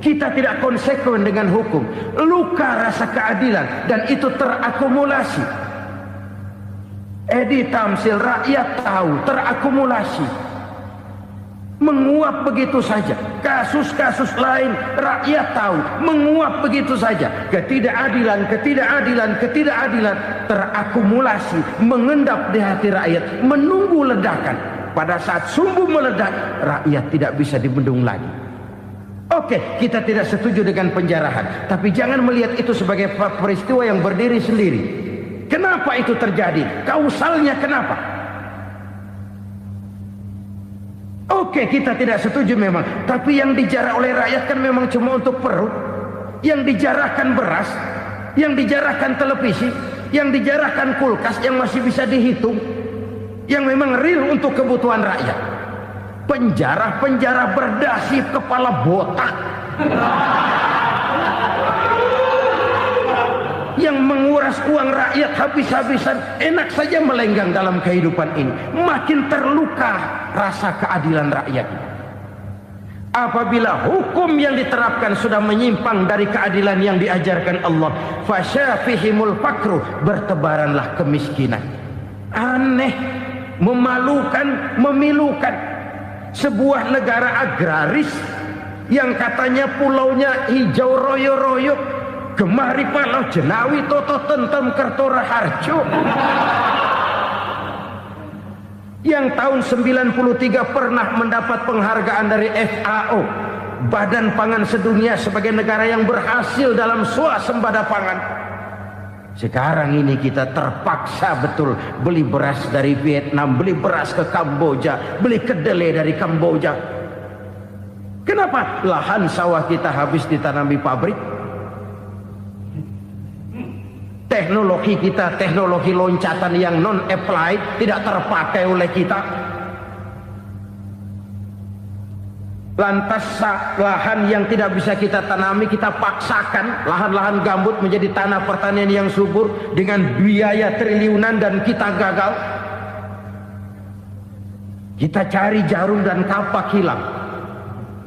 kita tidak konsekuen dengan hukum. Luka rasa keadilan, dan itu terakumulasi. Edi Tamsil, rakyat tahu, terakumulasi, menguap begitu saja. Kasus-kasus lain rakyat tahu, menguap begitu saja. Ketidakadilan terakumulasi, mengendap di hati rakyat, menunggu ledakan. Pada saat sumbu meledak, rakyat tidak bisa dibendung lagi. Oke, kita tidak setuju dengan penjarahan, tapi jangan melihat itu sebagai peristiwa yang berdiri sendiri. Kenapa itu terjadi? Kausalnya kenapa? Oke, kita tidak setuju memang, tapi yang dijarah oleh rakyat kan memang cuma untuk perut. Yang dijarahkan beras, yang dijarahkan televisi, yang dijarahkan kulkas yang masih bisa dihitung, yang memang real untuk kebutuhan rakyat. Penjara berdasi kepala botak yang menguras uang rakyat habis-habisan, enak saja melenggang dalam kehidupan ini. Makin terluka rasa keadilan rakyat. Apabila hukum yang diterapkan sudah menyimpang dari keadilan yang diajarkan Allah, fasyafihimul fakru, bertebaranlah kemiskinan. Aneh, memalukan, memilukan. Sebuah negara agraris yang katanya pulaunya hijau royo-royo, gemari palau jenawi toto tentem kertora harjo, yang tahun 93 pernah mendapat penghargaan dari FAO, Badan Pangan Sedunia, sebagai negara yang berhasil dalam swasembada pangan. Sekarang ini kita terpaksa betul beli beras dari Vietnam, beli beras ke Kamboja, beli kedelai dari Kamboja. Kenapa? Lahan sawah kita habis ditanami pabrik. Teknologi kita, teknologi loncatan yang non-applied, tidak terpakai oleh kita. Lantas lahan yang tidak bisa kita tanami, kita paksakan lahan-lahan gambut menjadi tanah pertanian yang subur dengan biaya triliunan, dan kita gagal. Kita cari jarum dan kapak hilang.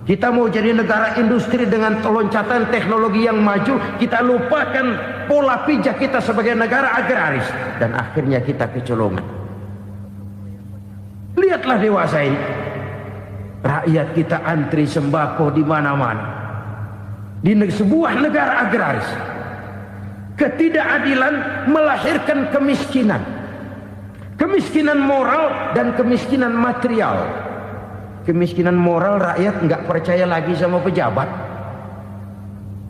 Kita mau jadi negara industri dengan loncatan teknologi yang maju, kita lupakan pola pijak kita sebagai negara agraris, dan akhirnya kita kecolongan. Lihatlah dewasa ini, rakyat kita antri sembako di mana-mana. Di sebuah negara agraris, ketidakadilan melahirkan kemiskinan, kemiskinan moral dan kemiskinan material. Kemiskinan moral, rakyat nggak percaya lagi sama pejabat.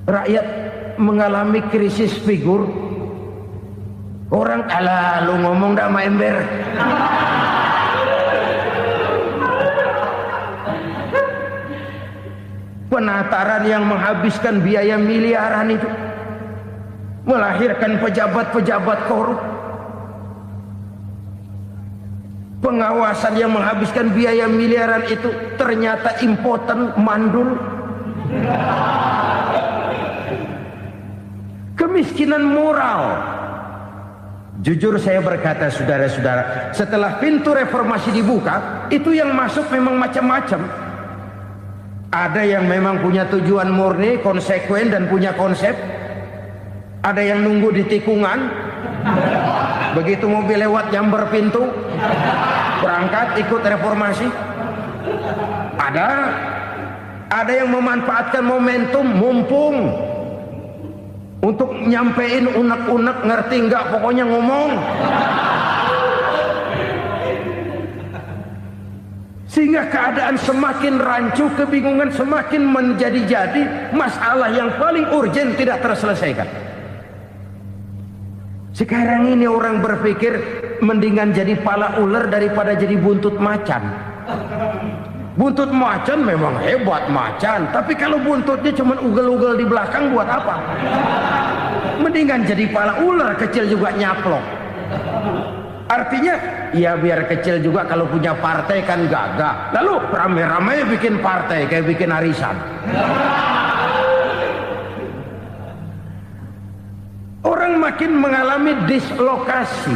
Rakyat mengalami krisis figur. Orang alah lu ngomong dah sama ember. Penataran yang menghabiskan biaya miliaran itu melahirkan pejabat-pejabat korup. Pengawasan yang menghabiskan biaya miliaran itu ternyata impoten, mandul. Kemiskinan moral. Jujur saya berkata, saudara-saudara, setelah pintu reformasi dibuka, itu yang masuk memang macam-macam. Ada yang memang punya tujuan murni, konsekuen dan punya konsep. Ada yang nunggu di tikungan, begitu mobil lewat nyamber pintu, berangkat ikut reformasi. Ada yang memanfaatkan momentum, mumpung untuk nyampein unek-unek, ngerti enggak, pokoknya ngomong. Sehingga keadaan semakin rancu, kebingungan semakin menjadi-jadi, masalah yang paling urgen tidak terselesaikan. Sekarang ini orang berpikir mendingan jadi pala ular daripada jadi buntut macan. Buntut macan memang hebat macan, tapi kalau buntutnya cuma ugel-ugel di belakang buat apa? Mendingan jadi pala ular, kecil juga nyaplok. Artinya ya biar kecil juga kalau punya partai kan gagah. Lalu rame-rame bikin partai kayak bikin arisan. Orang makin mengalami dislokasi.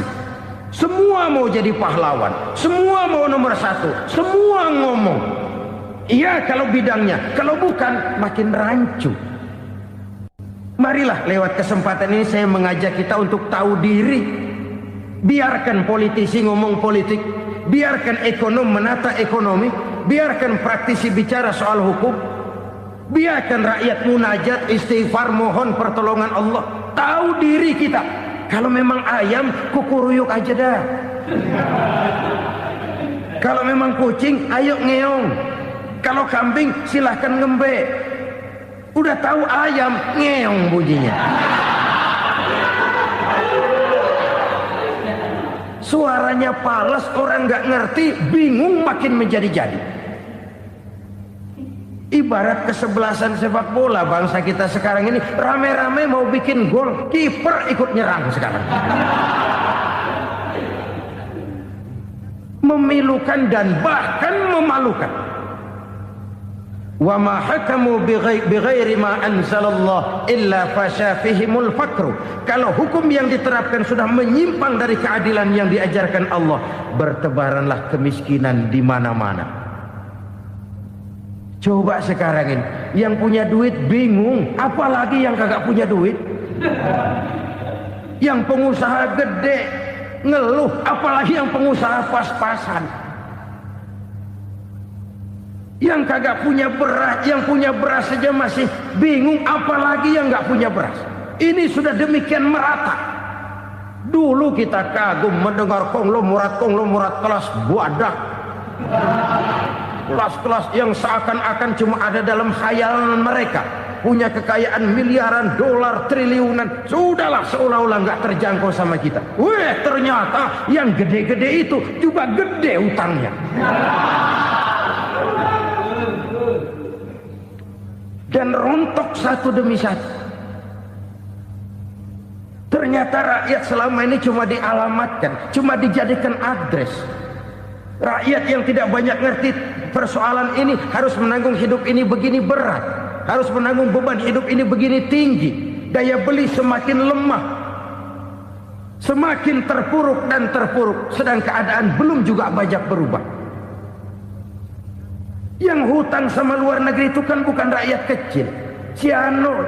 Semua mau jadi pahlawan, semua mau nomor satu, semua ngomong. Iya kalau bidangnya, kalau bukan makin rancu. Marilah lewat kesempatan ini saya mengajak kita untuk tahu diri. Biarkan politisi ngomong politik, biarkan ekonom menata ekonomi, biarkan praktisi bicara soal hukum, biarkan rakyat munajat, istighfar, mohon pertolongan Allah. Tahu diri kita. Kalau memang ayam, kukuruyuk aja dah. Kalau memang kucing, ayo ngeong. Kalau kambing, silahkan ngembe. Udah tahu ayam, ngeong bunyinya. Suaranya palas, orang nggak ngerti, bingung, makin menjadi-jadi. Ibarat kesebelasan sepak bola bangsa kita sekarang ini, rame-rame mau bikin gol, kiper ikut nyerang sekarang. Memilukan dan bahkan memalukan. Wa ma hakamu bighairi ma anzalallah illa fasha fihimul fakru. Kalau hukum yang diterapkan sudah menyimpang dari keadilan yang diajarkan Allah, bertebaranlah kemiskinan di mana-mana. Coba sekarang ini, yang punya duit bingung, apalagi yang kagak punya duit. Yang pengusaha gede ngeluh, apalagi yang pengusaha pas-pasan. Yang kagak punya beras, yang punya beras saja masih bingung, apalagi yang nggak punya beras. Ini sudah demikian merata. Dulu kita kagum mendengar konglomerat kelas buadah, kelas-kelas yang seakan-akan cuma ada dalam khayalan mereka, punya kekayaan miliaran dolar, triliunan. Sudahlah, seolah-olah nggak terjangkau sama kita. Weh, ternyata yang gede-gede itu juga gede utangnya. Dan rontok satu demi satu. Ternyata rakyat selama ini cuma dialamatkan, cuma dijadikan address. Rakyat yang tidak banyak ngerti persoalan ini harus menanggung hidup ini begini berat, harus menanggung beban hidup ini begini tinggi. Daya beli semakin lemah, semakin terpuruk dan terpuruk, sedang keadaan belum juga banyak berubah. Yang hutang sama luar negeri itu kan bukan rakyat kecil, Ciano.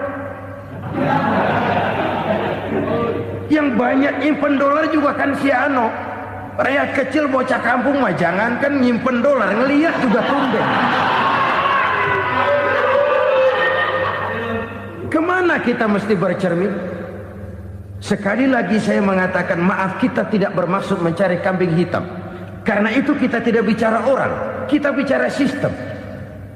Yang banyak nyimpen dolar juga kan Ciano. Rakyat kecil bocah kampung mah jangankan nyimpen dolar, ngelihat juga tumben. Kemana kita mesti bercermin? Sekali lagi saya mengatakan maaf, kita tidak bermaksud mencari kambing hitam. Karena itu kita tidak bicara orang, kita bicara sistem,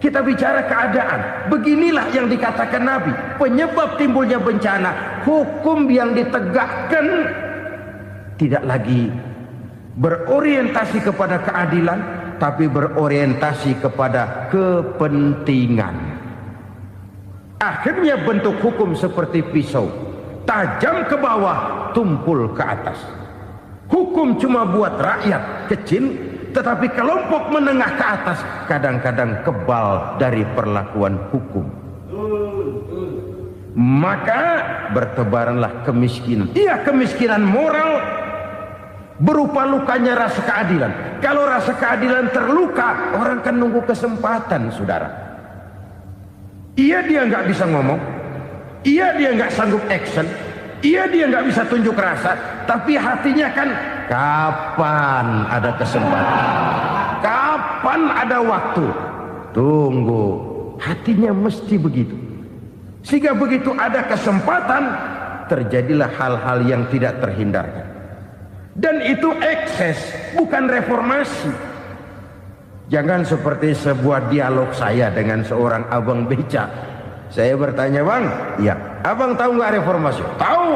kita bicara keadaan. Beginilah yang dikatakan Nabi, penyebab timbulnya bencana, hukum yang ditegakkan tidak lagi berorientasi kepada keadilan, tapi berorientasi kepada kepentingan. Akhirnya bentuk hukum seperti pisau, tajam ke bawah, tumpul ke atas. Hukum cuma buat rakyat kecil, tetapi kelompok menengah ke atas kadang-kadang kebal dari perlakuan hukum. Maka bertebaranlah kemiskinan. Iya, kemiskinan moral berupa lukanya rasa keadilan. Kalau rasa keadilan terluka, orang kan nunggu kesempatan, saudara. Iya, dia nggak bisa ngomong. Iya, dia nggak sanggup action. Iya, dia nggak bisa tunjuk rasa. Tapi hatinya kan, kapan ada kesempatan? Kapan ada waktu? Tunggu. Hatinya mesti begitu. Sehingga begitu ada kesempatan, terjadilah hal-hal yang tidak terhindarkan. Dan itu ekses, bukan reformasi. Jangan seperti sebuah dialog saya dengan seorang abang beca. Saya bertanya, bang, ya, abang tahu nggak reformasi? Tahu.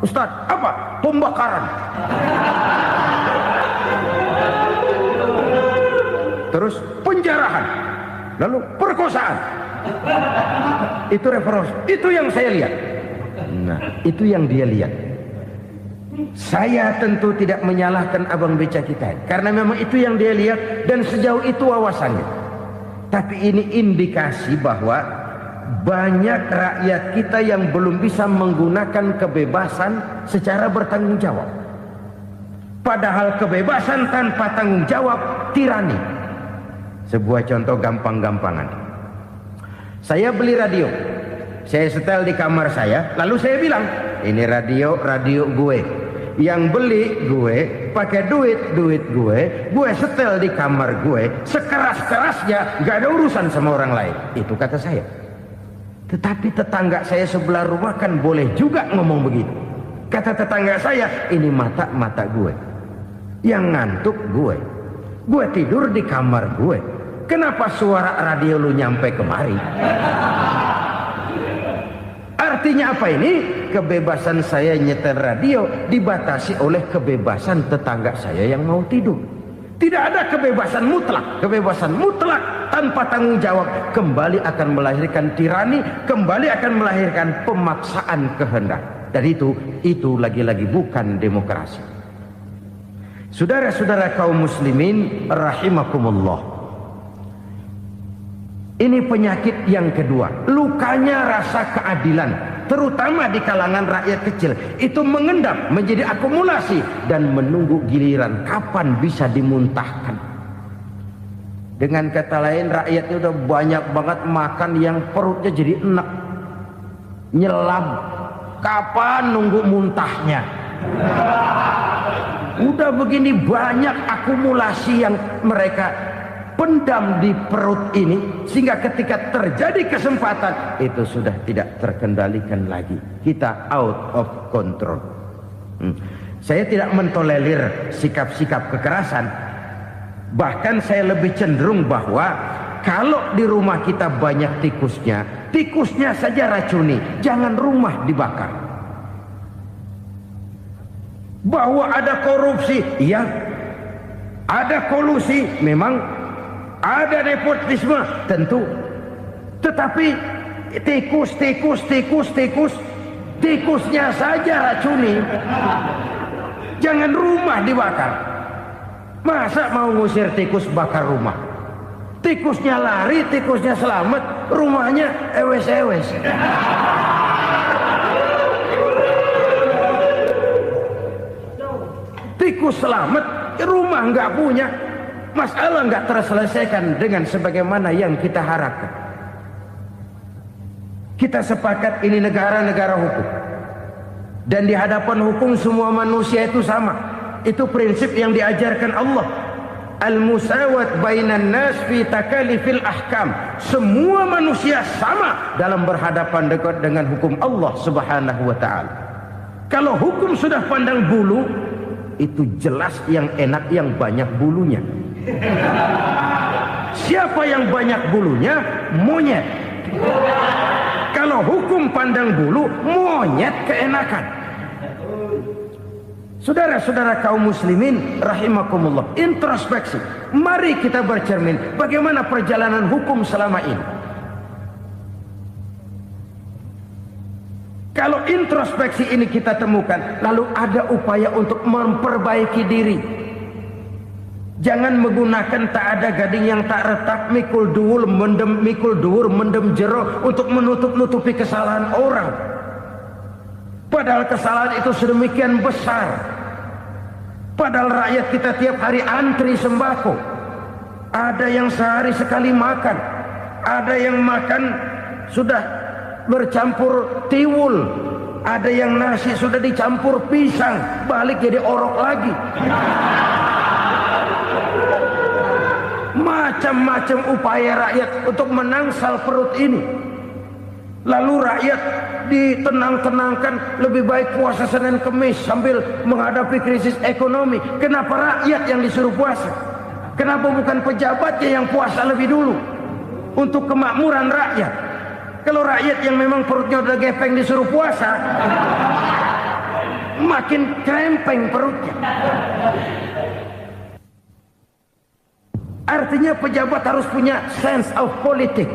Ustadz, apa? Pembakaran. Terus penjarahan. Lalu perkosaan. Itu reformasi. Itu yang saya lihat. Nah, itu yang dia lihat. Saya tentu tidak menyalahkan abang beca kita, karena memang itu yang dia lihat dan sejauh itu wawasannya. Tapi ini indikasi bahwa banyak rakyat kita yang belum bisa menggunakan kebebasan secara bertanggung jawab. Padahal kebebasan tanpa tanggung jawab tirani. Sebuah contoh gampang-gampangan. Saya beli radio, saya setel di kamar saya, lalu saya bilang, ini radio gue. Yang beli gue, pakai duit gue setel di kamar gue, sekeras-kerasnya, gak ada urusan sama orang lain. Itu kata saya. Tetapi tetangga saya sebelah rumah kan boleh juga ngomong begitu. Kata tetangga saya, ini mata gue, yang ngantuk gue tidur di kamar gue. Kenapa suara radio lu nyampe kemari? Artinya apa ini? Kebebasan saya nyetel radio dibatasi oleh kebebasan tetangga saya yang mau tidur. Tidak ada kebebasan mutlak. Kebebasan mutlak tanpa tanggung jawab, kembali akan melahirkan tirani, kembali akan melahirkan pemaksaan kehendak. Dan itu lagi-lagi bukan demokrasi. Saudara-saudara kaum muslimin rahimakumullah, ini penyakit yang kedua, lukanya rasa keadilan, terutama di kalangan rakyat kecil. Itu mengendap menjadi akumulasi dan menunggu giliran kapan bisa dimuntahkan. Dengan kata lain, rakyatnya udah banyak banget makan yang perutnya jadi enak, nyelam. Kapan nunggu muntahnya? Udah begini banyak akumulasi yang mereka pendam di perut ini, sehingga ketika terjadi kesempatan itu sudah tidak terkendalikan lagi. Kita out of control. Saya tidak mentolerir sikap-sikap kekerasan. Bahkan saya lebih cenderung bahwa kalau di rumah kita banyak tikusnya saja racuni, jangan rumah dibakar. Bahwa ada korupsi, iya. Ada kolusi, memang. Ada nepotisme, tentu. Tetapi tikusnya saja racuni. Jangan rumah dibakar. Masa mau ngusir tikus bakar rumah? Tikusnya lari, tikusnya selamat, rumahnya ewes-ewes. Tikus selamat, rumah nggak punya. Masalah nggak terselesaikan dengan sebagaimana yang kita harapkan. Kita sepakat ini negara hukum, dan di hadapan hukum semua manusia itu sama. Itu prinsip yang diajarkan Allah. Al-musawat bainan nas fi takalifil ahkam. Semua manusia sama dalam berhadapan dekat dengan hukum Allah Subhanahu wa taala. Kalau hukum sudah pandang bulu, itu jelas yang enak yang banyak bulunya. Siapa yang banyak bulunya? Monyet. Kalau hukum pandang bulu, monyet keenakan. Saudara-saudara kaum muslimin rahimakumullah, introspeksi. Mari kita bercermin bagaimana perjalanan hukum selama ini. Kalau introspeksi ini kita temukan, lalu ada upaya untuk memperbaiki diri. Jangan menggunakan tak ada gading yang tak retak, mikul duwur mendem jero untuk menutup-nutupi kesalahan orang. Padahal kesalahan itu sedemikian besar. Padahal rakyat kita tiap hari antri sembako. Ada yang sehari sekali makan. Ada yang makan sudah bercampur tiwul. Ada yang nasi sudah dicampur pisang, balik jadi orok lagi. Macam-macam upaya rakyat untuk menangsal perut ini. Lalu rakyat ditenang-tenangkan, lebih baik puasa Senin Kemis sambil menghadapi krisis ekonomi. Kenapa rakyat yang disuruh puasa? Kenapa bukan pejabatnya yang puasa lebih dulu untuk kemakmuran rakyat? Kalau rakyat yang memang perutnya udah gepeng disuruh puasa, makin krempeng perutnya. Artinya pejabat harus punya sense of politik.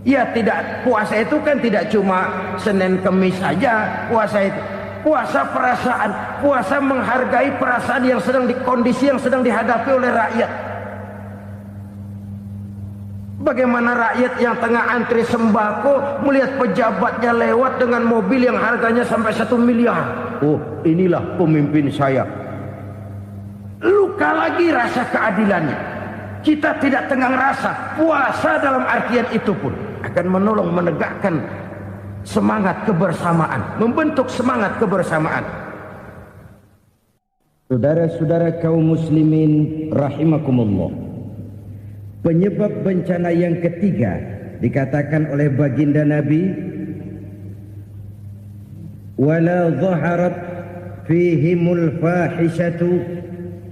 Ya, tidak, puasa itu kan tidak cuma Senin Kemis saja. Puasa itu puasa perasaan, puasa menghargai perasaan yang sedang kondisi yang sedang dihadapi oleh rakyat. Bagaimana rakyat yang tengah antri sembako melihat pejabatnya lewat dengan mobil yang harganya sampai 1 miliar. Oh, inilah pemimpin saya. Luka lagi rasa keadilannya. Kita tidak tenggang rasa. Puasa dalam artian itu pun akan menolong menegakkan semangat kebersamaan, membentuk semangat kebersamaan. Saudara-saudara kaum muslimin rahimakumullah, penyebab bencana yang ketiga dikatakan oleh baginda Nabi, wala zaharat fihimul fahishatu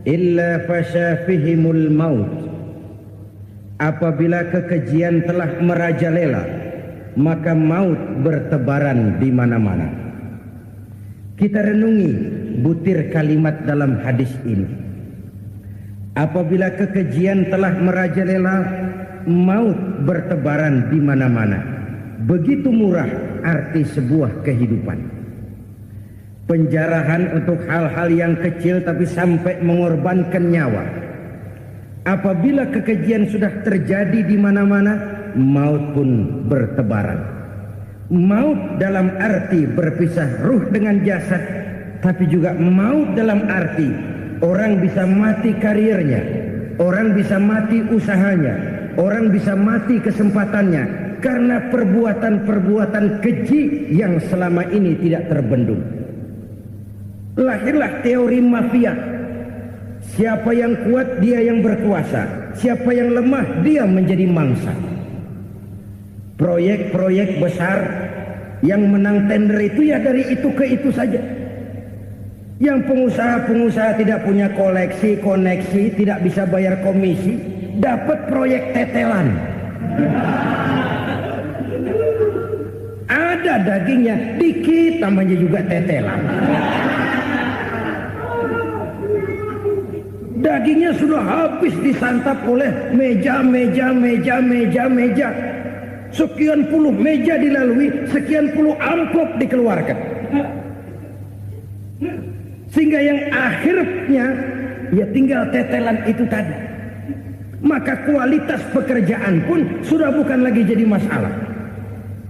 illa fasha fihimul maut. Apabila kekejian telah merajalela, maka maut bertebaran di mana-mana. Kita renungi butir kalimat dalam hadis ini. Apabila kekejian telah merajalela, maut bertebaran di mana-mana. Begitu murah arti sebuah kehidupan. Penjarahan untuk hal-hal yang kecil tapi sampai mengorbankan nyawa. Apabila kekejian sudah terjadi di mana-mana, maut pun bertebaran. Maut dalam arti berpisah ruh dengan jasad, tapi juga maut dalam arti orang bisa mati karirnya, orang bisa mati usahanya, orang bisa mati kesempatannya karena perbuatan-perbuatan keji yang selama ini tidak terbendung. Lahirlah teori mafia. Siapa yang kuat dia yang berkuasa, siapa yang lemah dia menjadi mangsa. Proyek-proyek besar yang menang tender itu ya dari itu ke itu saja. Yang pengusaha-pengusaha tidak punya koneksi, tidak bisa bayar komisi, dapat proyek tetelan. Ada dagingnya dikit, namanya juga tetelan. Dagingnya sudah habis disantap oleh meja. Sekian puluh meja dilalui, sekian puluh amplop dikeluarkan. Sehingga yang akhirnya ya tinggal tetelan itu tadi. Maka kualitas pekerjaan pun sudah bukan lagi jadi masalah.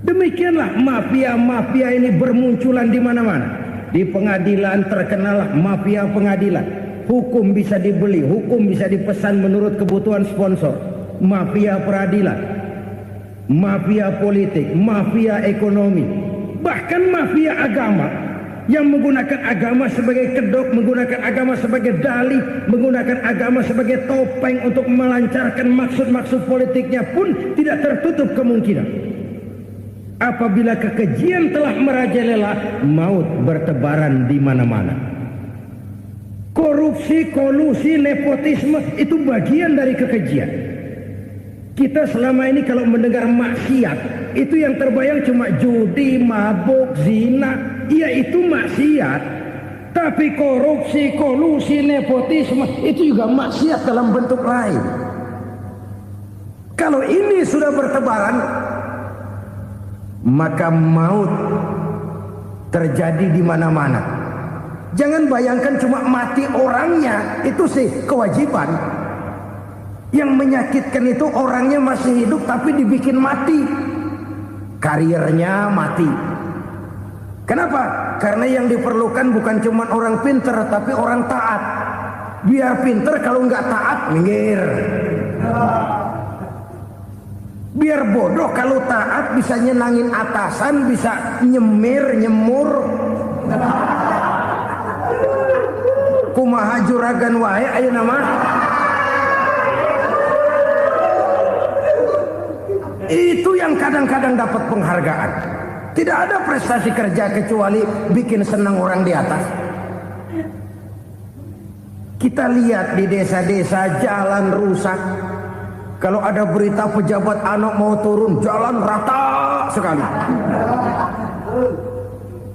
Demikianlah mafia-mafia ini bermunculan di mana-mana. Di pengadilan terkenallah mafia pengadilan. Hukum bisa dibeli, hukum bisa dipesan menurut kebutuhan sponsor. Mafia peradilan, mafia politik, mafia ekonomi, bahkan mafia agama yang menggunakan agama sebagai kedok, menggunakan agama sebagai dalih, menggunakan agama sebagai topeng untuk melancarkan maksud-maksud politiknya pun tidak tertutup kemungkinan. Apabila kekejian telah merajalela, maut bertebaran di mana-mana. Korupsi, kolusi, nepotisme itu bagian dari kekejian. Kita selama ini kalau mendengar maksiat, itu yang terbayang cuma judi, mabuk, zina. Iya itu maksiat. Tapi korupsi, kolusi, nepotisme itu juga maksiat dalam bentuk lain. Kalau ini sudah bertebaran, maka maut terjadi di mana-mana. Jangan bayangkan cuma mati orangnya, itu sih kewajiban. Yang menyakitkan itu orangnya masih hidup tapi dibikin mati. Karirnya mati. Kenapa? Karena yang diperlukan bukan cuma orang pinter tapi orang taat. Biar pinter, kalau nggak taat minggir. Biar bodoh, kalau taat bisa nyenangin atasan, bisa nyemur. Kumaha juragan wae ayeuna mah. Itu yang kadang-kadang dapat penghargaan. Tidak ada prestasi kerja kecuali bikin senang orang di atas. Kita lihat di desa-desa jalan rusak. Kalau ada berita pejabat anak mau turun, jalan rata sekali.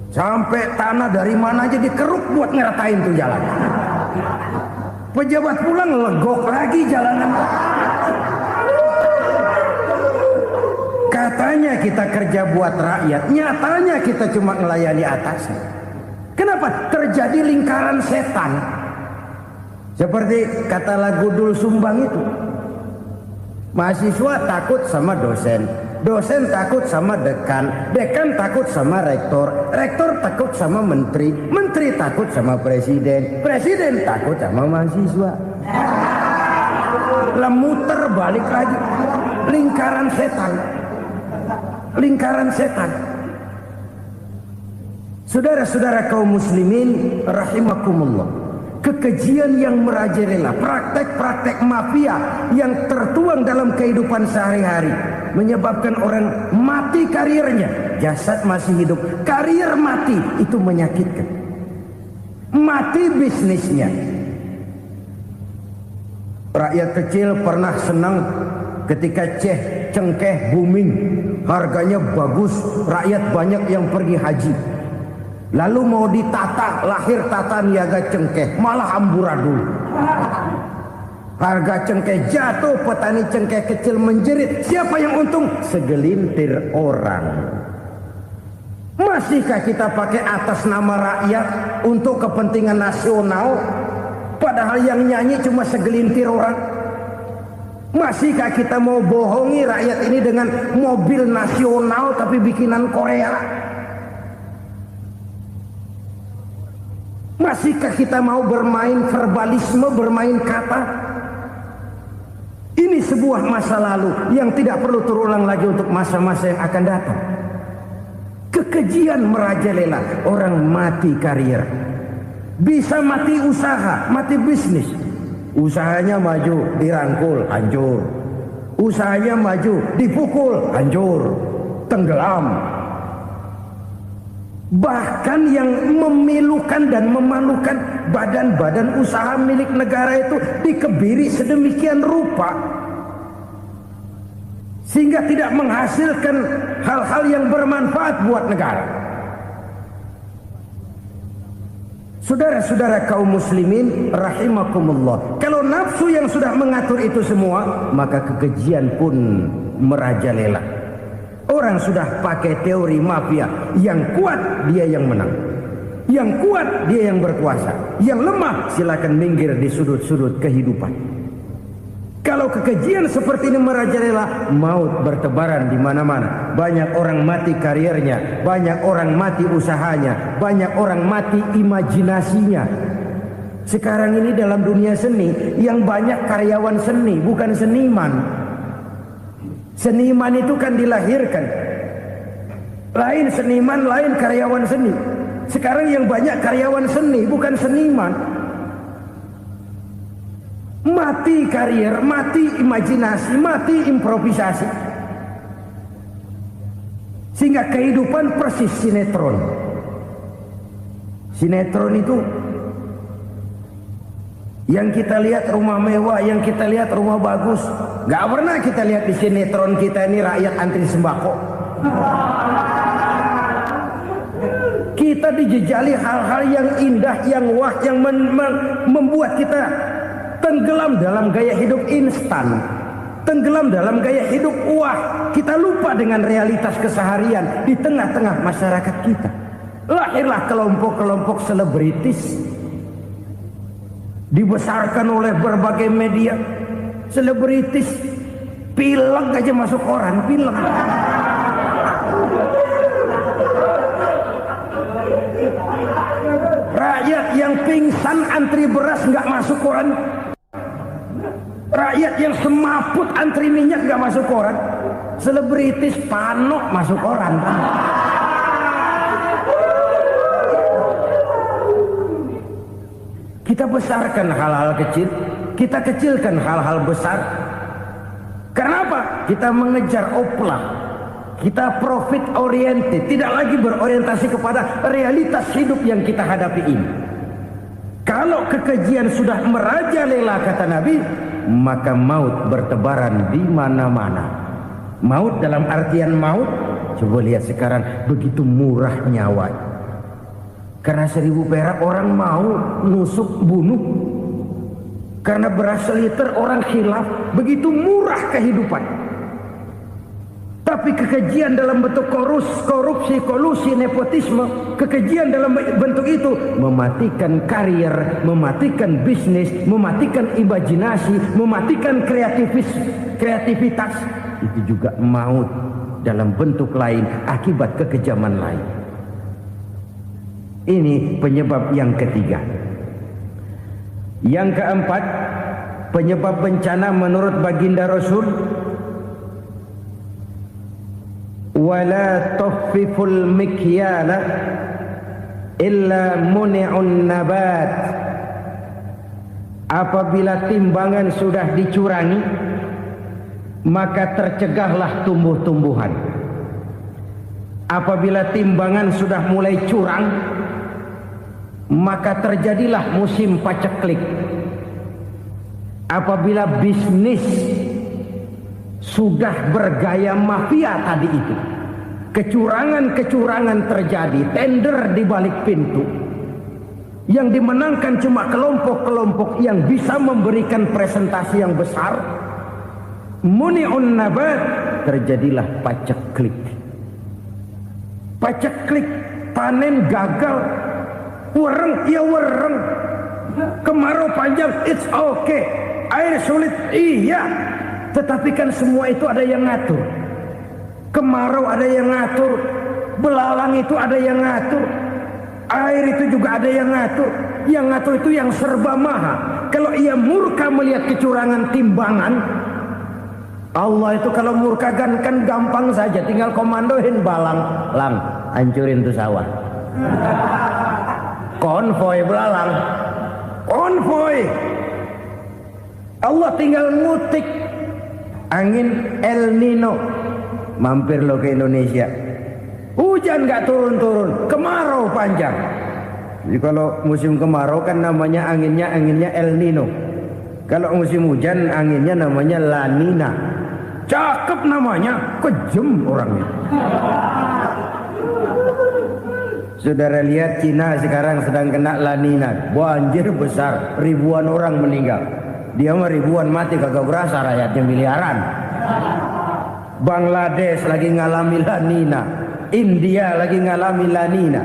Sampai tanah dari mana aja dikeruk buat ngeratain tuh jalan. Pejabat pulang legok lagi jalanan. Katanya kita kerja buat rakyat, nyatanya kita cuma melayani atasnya. Kenapa? Terjadi lingkaran setan. Seperti kata lagu Dul Sumbang itu. Mahasiswa takut sama dosen, dosen takut sama dekan, dekan takut sama rektor, rektor takut sama menteri, menteri takut sama presiden, presiden takut sama mahasiswa. Lemuter balik lagi. Lingkaran setan. Lingkaran setan. Saudara-saudara kaum muslimin rahimakumullah. Kekejian yang merajalela, praktek-praktek mafia yang tertuang dalam kehidupan sehari-hari menyebabkan orang mati karirnya, jasad masih hidup, karir mati, itu menyakitkan. Mati bisnisnya. Rakyat kecil pernah senang ketika cengkeh booming, harganya bagus, rakyat banyak yang pergi haji. Lalu mau ditata, lahir tata niaga cengkeh, malah amburadul. Harga cengkeh jatuh, petani cengkeh kecil menjerit. Siapa yang untung? Segelintir orang. Masihkah kita pakai atas nama rakyat untuk kepentingan nasional, padahal yang nyanyi cuma segelintir orang? Masihkah kita mau bohongi rakyat ini dengan mobil nasional tapi bikinan Korea? Masihkah kita mau bermain verbalisme, bermain kata? Ini sebuah masa lalu yang tidak perlu terulang lagi untuk masa-masa yang akan datang. Kekejian merajalela, orang mati karier, bisa mati usaha, mati bisnis. Usahanya maju, dirangkul, hancur. Usahanya maju, dipukul, hancur, tenggelam. Bahkan yang memilukan dan memalukan, badan-badan usaha milik negara itu dikebiri sedemikian rupa sehingga tidak menghasilkan hal-hal yang bermanfaat buat negara. Saudara-saudara kaum muslimin rahimakumullah, kalau nafsu yang sudah mengatur itu semua, maka kekejian pun merajalela. Orang sudah pakai teori mafia, yang kuat dia yang menang, yang kuat dia yang berkuasa, yang lemah silakan minggir di sudut-sudut kehidupan. Kalau kekejian seperti ini merajalela, maut bertebaran di mana-mana. Banyak orang mati kariernya, banyak orang mati usahanya, banyak orang mati imajinasinya. Sekarang ini dalam dunia seni, yang banyak karyawan seni, bukan seniman. Seniman itu kan dilahirkan, lain seniman, lain karyawan seni. Sekarang yang banyak karyawan seni, bukan seniman. Mati karier, mati imajinasi, mati improvisasi, sehingga kehidupan persis sinetron. Sinetron itu yang kita lihat rumah mewah, yang kita lihat rumah bagus. Gak pernah kita lihat di sinetron kita ini rakyat antri sembako. Kita dijejali hal-hal yang indah, yang wah, yang membuat kita tenggelam dalam gaya hidup instan, tenggelam dalam gaya hidup wah. Kita lupa dengan realitas keseharian di tengah-tengah masyarakat kita. Lahirlah kelompok-kelompok selebritis, dibesarkan oleh berbagai media. Selebritis pilek aja masuk koran, pilek. Rakyat yang pingsan antri beras nggak masuk koran. Rakyat yang semaput antri minyak nggak masuk koran. Selebritis panok masuk koran. Kita besarkan hal-hal kecil, kita kecilkan hal-hal besar. Kenapa? Kita mengejar oplah, kita profit oriented, tidak lagi berorientasi kepada realitas hidup yang kita hadapi ini. Kalau kekejian sudah merajalela, kata Nabi, maka maut bertebaran di mana-mana. Maut dalam artian maut, coba lihat sekarang begitu murah nyawa. Karena 1000 perak orang mau nusuk bunuh. Karena beras seliter orang khilaf. Begitu murah kehidupan. Tapi kekejian dalam bentuk korupsi, kolusi, nepotisme, kekejian dalam bentuk itu mematikan karier, mematikan bisnis, mematikan imajinasi, mematikan kreativitas. Itu juga maut dalam bentuk lain akibat kekejaman lain. Ini penyebab yang ketiga. Yang keempat, penyebab bencana menurut baginda Rasul, wala tuffiful mikyala illa muni'un nabat. Apabila timbangan sudah dicurangi, maka tercegahlah tumbuh-tumbuhan. Apabila timbangan sudah mulai curang, maka terjadilah musim paceklik. Apabila bisnis sudah bergaya mafia tadi itu, kecurangan-kecurangan terjadi, tender di balik pintu, Yang dimenangkan cuma kelompok-kelompok yang bisa memberikan presentasi yang besar. Muni'un nabat, terjadilah paceklik. Paceklik, panen gagal, wereng ya wereng, kemarau panjang, it's okay, air sulit, iya, tetapi kan semua itu ada yang ngatur. Kemarau ada yang ngatur, belalang itu ada yang ngatur, air itu juga ada yang ngatur. Yang ngatur itu yang serba maha. Kalau ia murka melihat kecurangan timbangan, Allah itu kalau murka kan gampang saja, tinggal komandoin balang, lang, hancurin tuh sawah. Konvoy belalang, konvoy. Allah tinggal ngutik. Angin El Nino, mampir lo ke Indonesia. Hujan gak turun-turun, kemarau panjang. Jadi kalau musim kemarau kan namanya anginnya El Nino. Kalau musim hujan anginnya namanya La Nina. Cakep namanya, kejem orangnya. Saudara lihat Cina sekarang sedang kena La Nina, banjir besar, ribuan orang meninggal. Dia mah ribuan mati kagak berasa, rakyatnya miliaran. Bangladesh lagi ngalami La Nina, India lagi ngalami La Nina.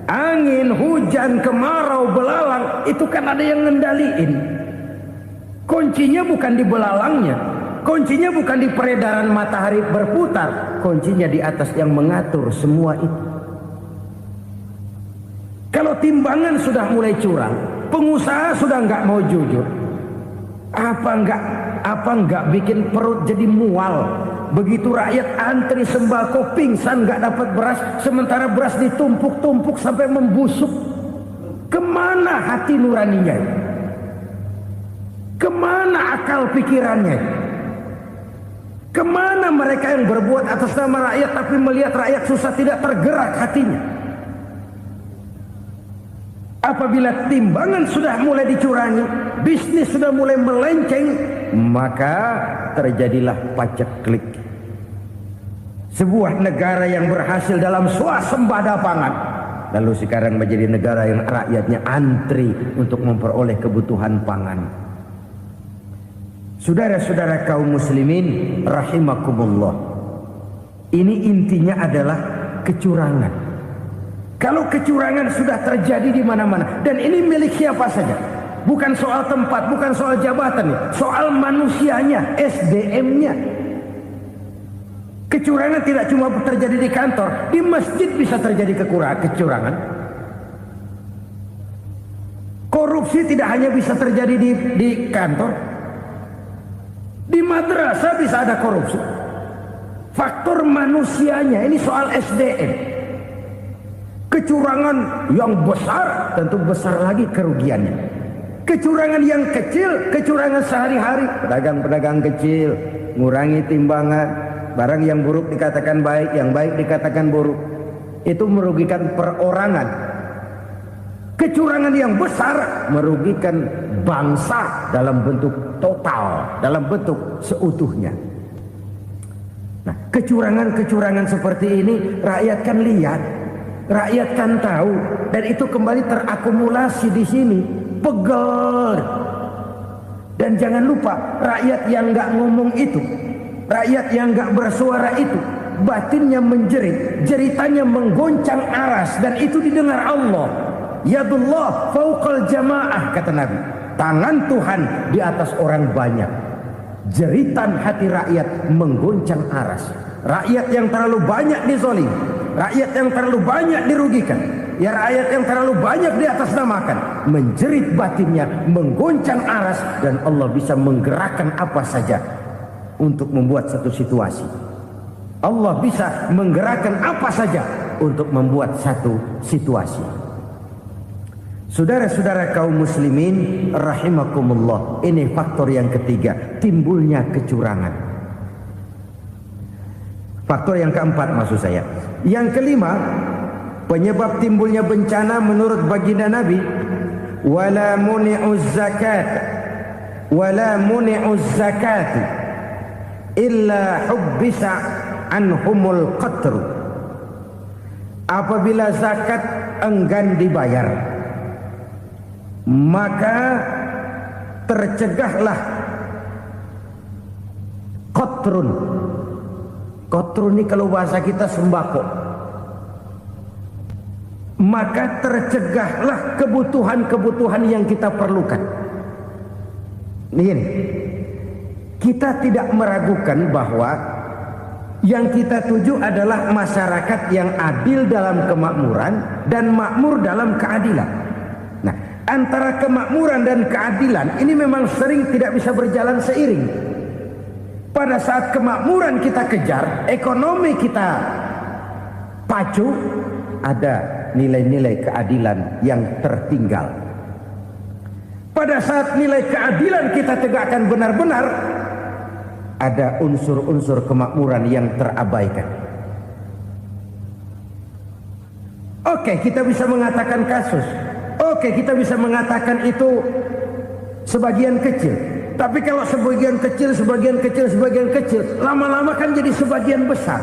Angin, hujan, kemarau, belalang itu kan ada yang ngendaliin. Kuncinya bukan di belalangnya, kuncinya bukan di peredaran matahari berputar, kuncinya di atas yang mengatur semua itu. Kalau timbangan sudah mulai curang, pengusaha sudah nggak mau jujur, apa nggak bikin perut jadi mual. Begitu rakyat antri sembako pingsan nggak dapat beras, sementara beras ditumpuk-tumpuk sampai membusuk. Kemana hati nuraninya? Kemana akal pikirannya? Kemana mereka yang berbuat atas nama rakyat tapi melihat rakyat susah tidak tergerak hatinya? Apabila timbangan sudah mulai dicurangi, bisnis sudah mulai melenceng, maka terjadilah paceklik. Sebuah negara yang berhasil dalam swasembada pangan, lalu sekarang menjadi negara yang rakyatnya antri untuk memperoleh kebutuhan pangan. Saudara-saudara kaum muslimin rahimakumullah, ini intinya adalah kecurangan. Kalau kecurangan sudah terjadi di mana-mana, dan ini milik siapa saja, bukan soal tempat, bukan soal jabatan, soal manusianya, SDM-nya. Kecurangan tidak cuma terjadi di kantor, di masjid bisa terjadi kecurangan. Korupsi tidak hanya bisa terjadi di kantor, di madrasah bisa ada korupsi. Faktor manusianya, ini soal SDM. Kecurangan yang besar, tentu besar lagi kerugiannya. Kecurangan yang kecil, kecurangan sehari-hari, pedagang-pedagang kecil ngurangi timbangan, barang yang buruk dikatakan baik, yang baik dikatakan buruk, itu merugikan perorangan. Kecurangan yang besar merugikan bangsa dalam bentuk total, dalam bentuk seutuhnya. Nah, kecurangan-kecurangan seperti ini rakyat kan lihat, rakyat kan tahu, dan itu kembali terakumulasi di sini, pegel. Dan jangan lupa, rakyat yang nggak ngomong itu, rakyat yang nggak bersuara itu, batinnya menjerit, jeritannya menggoncang aras, dan itu didengar Allah. Yadullah fauqal jamaah, kata Nabi, tangan Tuhan di atas orang banyak. Jeritan hati rakyat menggoncang aras. Rakyat yang terlalu banyak dizolim, rakyat yang terlalu banyak dirugikan, ya rakyat yang terlalu banyak di atas namakan, menjerit batinnya, menggoncang aras, dan Allah bisa menggerakkan apa saja untuk membuat satu situasi. Allah bisa menggerakkan apa saja untuk membuat satu situasi. Saudara-saudara kaum muslimin rahimakumullah, ini faktor yang ketiga, timbulnya kecurangan. Faktor yang keempat maksud saya. Yang kelima, penyebab timbulnya bencana menurut baginda Nabi, wala muni'uz zakat wala muni'uz zakat illa hubbisa anhumul qatru. Apabila zakat enggan dibayar, maka tercegahlah kotrun. Kotrun ini kalau bahasa kita sembako. Maka tercegahlah kebutuhan-kebutuhan yang kita perlukan. Ini, kita tidak meragukan bahwa yang kita tuju adalah masyarakat yang adil dalam kemakmuran dan makmur dalam keadilan. Nah, antara kemakmuran dan keadilan ini memang sering tidak bisa berjalan seiring. Pada saat kemakmuran kita kejar, ekonomi kita pacu, ada nilai-nilai keadilan yang tertinggal. Pada saat nilai keadilan kita tegakkan benar-benar, ada unsur-unsur kemakmuran yang terabaikan. Oke, kita bisa mengatakan kasus. Oke, kita bisa mengatakan itu sebagian kecil. Tapi kalau sebagian kecil, lama-lama kan jadi sebagian besar.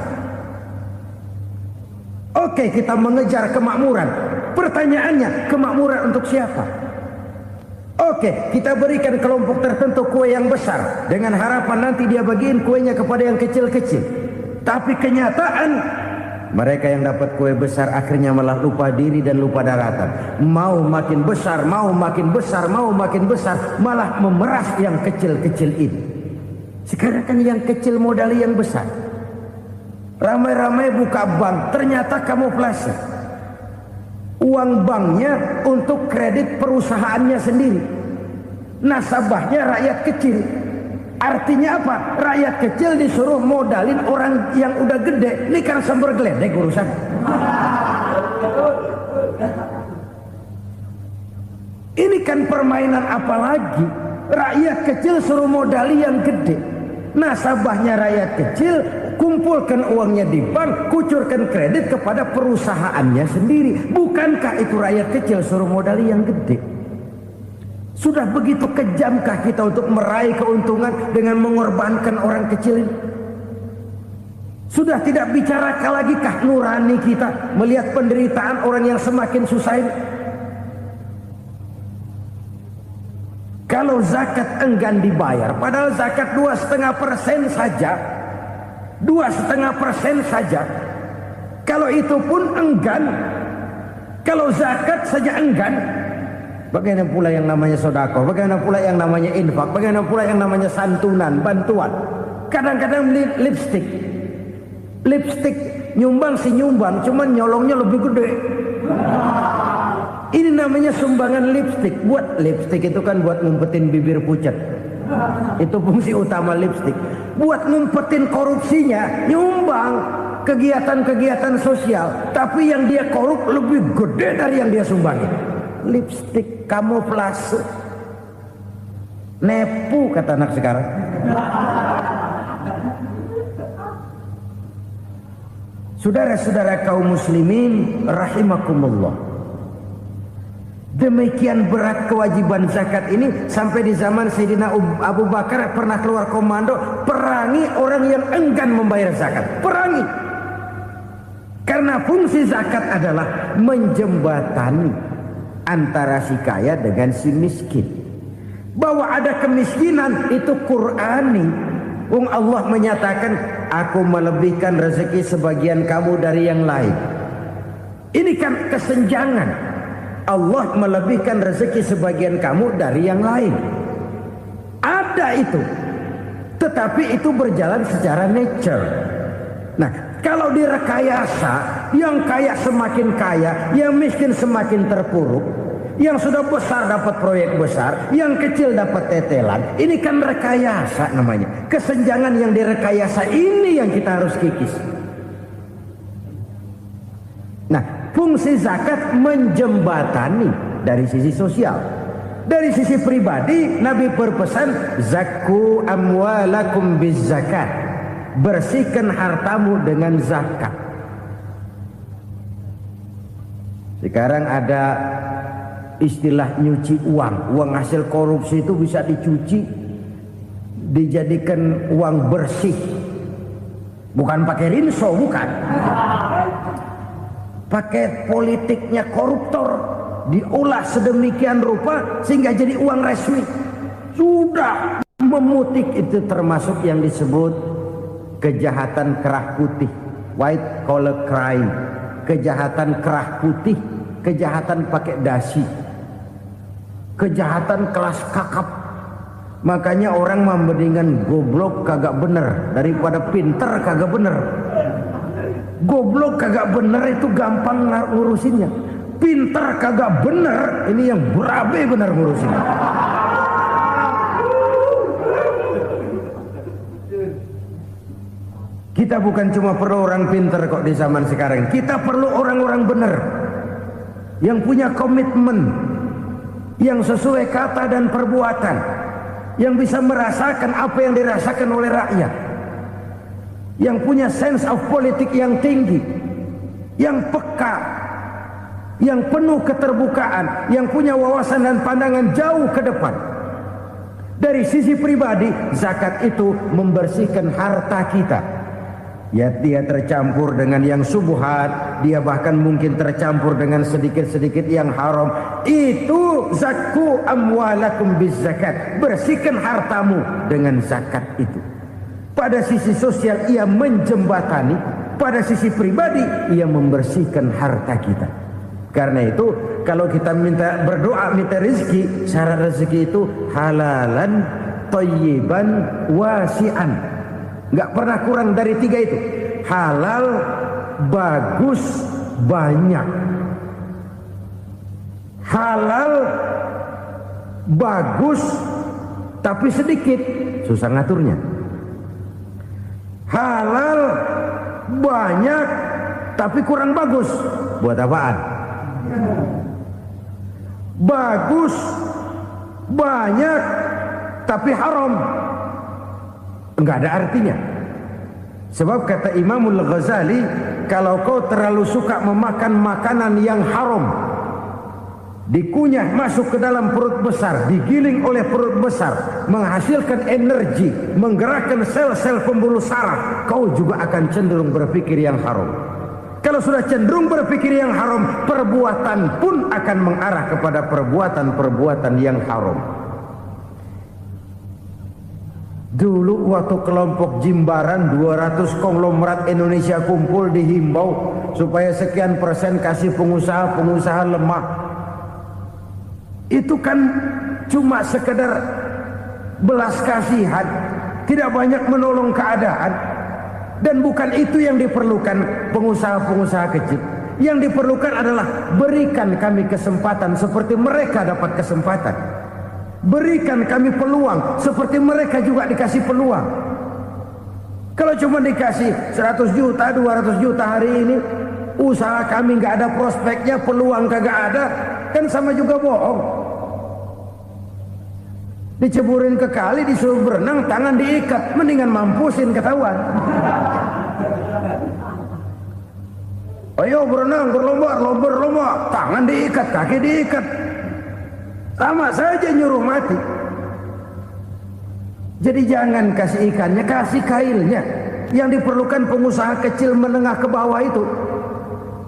Oke, kita mengejar kemakmuran. Pertanyaannya, kemakmuran untuk siapa? Oke, kita berikan kelompok tertentu kue yang besar dengan harapan nanti dia bagiin kuenya kepada yang kecil-kecil. Tapi kenyataan mereka yang dapat kue besar akhirnya malah lupa diri dan lupa daratan. Mau makin besar, malah memeras yang kecil-kecil ini. Sekarang kan yang kecil modali yang besar. Ramai-ramai buka bank, ternyata kamuflase. Uang banknya untuk kredit perusahaannya sendiri. Nasabahnya rakyat kecil. Artinya apa? Rakyat kecil disuruh modalin orang yang udah gede. Ini kan sumber geledek urusan. Ini kan permainan apa lagi? Rakyat kecil suruh modali yang gede. Nasabahnya rakyat kecil, kumpulkan uangnya di bank, kucurkan kredit kepada perusahaannya sendiri. Bukankah itu rakyat kecil suruh modali yang gede? Sudah begitu kejamkah kita untuk meraih keuntungan dengan mengorbankan orang kecil ini? Sudah tidak bicara lagi kah nurani kita melihat penderitaan orang yang semakin susah ini? Kalau zakat enggan dibayar, padahal zakat 2,5% saja, 2,5% saja. Kalau itu pun enggan, kalau zakat saja enggan, bagaimana pula yang namanya sedekah, bagaimana pula yang namanya infak, bagaimana pula yang namanya santunan, bantuan. Kadang-kadang lipstick nyumbang si nyumbang, cuman nyolongnya lebih gede. Ini namanya sumbangan lipstick. Buat lipstick itu kan buat ngumpetin bibir pucat. Itu fungsi utama lipstick. Buat ngumpetin korupsinya, nyumbang kegiatan-kegiatan sosial. Tapi yang dia korup lebih gede dari yang dia sumbangin. Lipstick kamuflase. Nepu kata anak sekarang. Saudara-saudara kaum muslimin rahimakumullah. Demikian berat kewajiban zakat ini sampai di zaman Sayyidina Abu Bakar pernah keluar komando perangi orang yang enggan membayar zakat. Perangi. Karena fungsi zakat adalah menjembatani antara si kaya dengan si miskin. Bahwa ada kemiskinan itu Qur'ani. Allah menyatakan, aku melebihkan rezeki sebagian kamu dari yang lain. Ini kan kesenjangan. Allah melebihkan rezeki sebagian kamu dari yang lain. Ada itu. Tetapi itu berjalan secara nature. Nah, kalau direkayasa, yang kaya semakin kaya, yang miskin semakin terpuruk, yang sudah besar dapat proyek besar, yang kecil dapat tetelan. Ini kan rekayasa namanya. Kesenjangan yang direkayasa ini yang kita harus kikis. Nah, fungsi zakat menjembatani dari sisi sosial. Dari sisi pribadi, Nabi berpesan, zakku amwalakum biz zakat. Bersihkan hartamu dengan zakat. Sekarang ada istilah nyuci uang. Uang hasil korupsi itu bisa dicuci, dijadikan uang bersih. Bukan pakai rinso, bukan. Pakai politiknya koruptor, diolah sedemikian rupa sehingga jadi uang resmi. Sudah memutik, itu termasuk yang disebut kejahatan kerah putih, white collar crime, kejahatan kerah putih, kejahatan pakai dasi, kejahatan kelas kakap. Makanya orang mendingan goblok kagak bener daripada pinter kagak bener. Goblok kagak bener itu gampang ngurusinnya, pinter kagak bener ini yang berabe bener ngurusinnya. Kita bukan cuma perlu orang pinter kok di zaman sekarang, kita perlu orang-orang bener yang punya komitmen, yang sesuai kata dan perbuatan, yang bisa merasakan apa yang dirasakan oleh rakyat, yang punya sense of politik yang tinggi, yang peka, yang penuh keterbukaan, yang punya wawasan dan pandangan jauh ke depan. Dari sisi pribadi, zakat itu membersihkan harta kita. Ya, dia tercampur dengan yang subuhat, dia bahkan mungkin tercampur dengan sedikit-sedikit yang haram. Itu zakku amwalakum bizzakat, bersihkan hartamu dengan zakat itu. Pada sisi sosial ia menjembatani, pada sisi pribadi ia membersihkan harta kita. Karena itu kalau kita berdoa minta rezeki, syarat rezeki itu halalan thayyiban wasi'an. Nggak pernah kurang dari 3 itu. Halal, bagus, banyak. Halal, bagus, tapi sedikit, susah ngaturnya. Halal, banyak, tapi kurang bagus, buat apaan? Bagus, banyak, tapi haram, enggak ada artinya. Sebab kata Imamul Ghazali, kalau kau terlalu suka memakan makanan yang haram, dikunyah masuk ke dalam perut besar, digiling oleh perut besar, menghasilkan energi, menggerakkan sel-sel pembuluh saraf, kau juga akan cenderung berpikir yang haram. Kalau sudah cenderung berpikir yang haram, perbuatan pun akan mengarah kepada perbuatan-perbuatan yang haram. Dulu waktu kelompok Jimbaran 200 konglomerat Indonesia kumpul, dihimbau supaya sekian persen kasih pengusaha-pengusaha lemah. Itu kan cuma sekedar belas kasihan, tidak banyak menolong keadaan. Dan bukan itu yang diperlukan pengusaha-pengusaha kecil. Yang diperlukan adalah berikan kami kesempatan seperti mereka dapat kesempatan. Berikan kami peluang seperti mereka juga dikasih peluang. Kalau cuma dikasih 100 juta, 200 juta hari ini, usaha kami nggak ada prospeknya, peluang kagak ada, kan sama juga bohong. Diceburin ke kali, disuruh berenang, tangan diikat, mendingan mampusin ketahuan. Ayo berenang, berlomba, tangan diikat, kaki diikat, sama saja nyuruh mati. Jadi jangan kasih ikannya, kasih kailnya. Yang diperlukan pengusaha kecil menengah ke bawah itu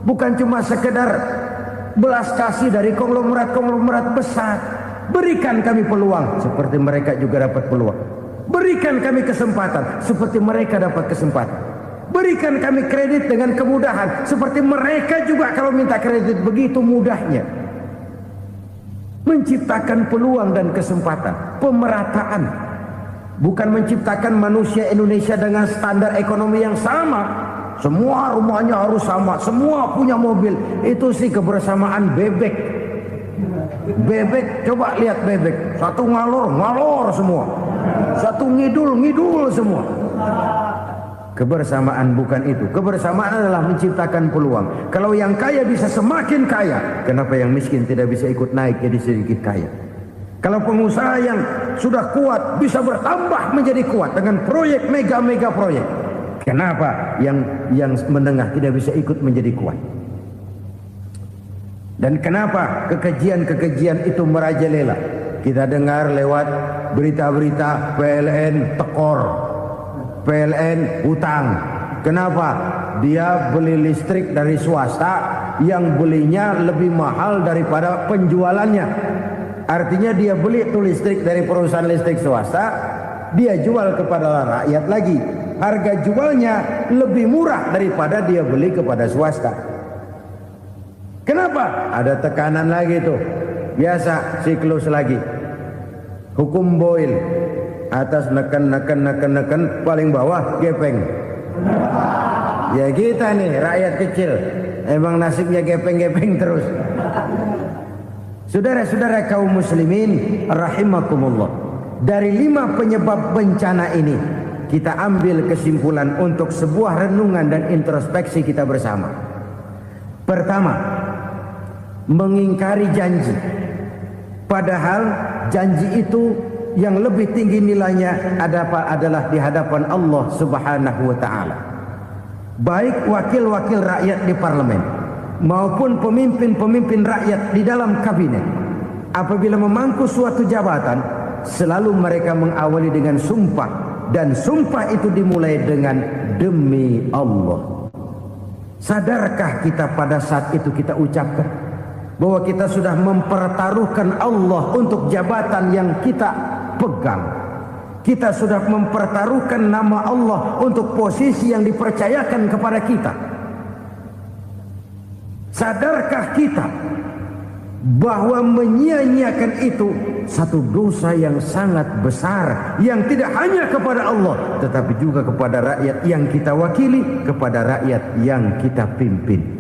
bukan cuma sekedar belas kasih dari konglomerat-konglomerat besar. Berikan kami peluang seperti mereka juga dapat peluang. Berikan kami kesempatan seperti mereka dapat kesempatan. Berikan kami kredit dengan kemudahan seperti mereka juga kalau minta kredit begitu mudahnya. Menciptakan peluang dan kesempatan, pemerataan, bukan menciptakan manusia Indonesia dengan standar ekonomi yang sama. Semua rumahnya harus sama, semua punya mobil. Itu sih kebersamaan bebek. Bebek, coba lihat bebek, satu ngalor semua, satu ngidul semua. Kebersamaan bukan itu. Kebersamaan adalah menciptakan peluang. Kalau yang kaya bisa semakin kaya, kenapa yang miskin tidak bisa ikut naik jadi sedikit kaya? Kalau pengusaha yang sudah kuat bisa bertambah menjadi kuat dengan proyek mega proyek, kenapa yang menengah tidak bisa ikut menjadi kuat? Dan kenapa kekejian itu merajalela? Kita dengar lewat berita-berita PLN tekor, PLN hutang. Kenapa? dia beli listrik dari swasta yang belinya lebih mahal daripada penjualannya. Artinya dia beli itu listrik dari perusahaan listrik swasta, dia jual kepada rakyat lagi. Harga jualnya lebih murah daripada dia beli kepada swasta. Kenapa? Ada tekanan lagi tuh. Biasa siklus lagi. Hukum Boyle. Atas neken, paling bawah gepeng. Ya kita nih rakyat kecil, emang nasibnya gepeng-gepeng terus. Saudara-saudara kaum muslimin rahimakumullah, dari 5 penyebab bencana ini kita ambil kesimpulan untuk sebuah renungan dan introspeksi kita bersama. Pertama, mengingkari janji, padahal janji itu yang lebih tinggi nilainya adalah di hadapan Allah Subhanahu wa taala. Baik wakil-wakil rakyat di parlemen maupun pemimpin-pemimpin rakyat di dalam kabinet, apabila memangku suatu jabatan, selalu mereka mengawali dengan sumpah, dan sumpah itu dimulai dengan demi Allah. Sadarkah kita pada saat itu kita ucapkan bahwa kita sudah mempertaruhkan Allah untuk jabatan yang kita pegang? Kita sudah mempertaruhkan nama Allah untuk posisi yang dipercayakan kepada kita. Sadarkah kita bahwa menyia-nyiakan itu satu dosa yang sangat besar, yang tidak hanya kepada Allah tetapi juga kepada rakyat yang kita wakili, kepada rakyat yang kita pimpin.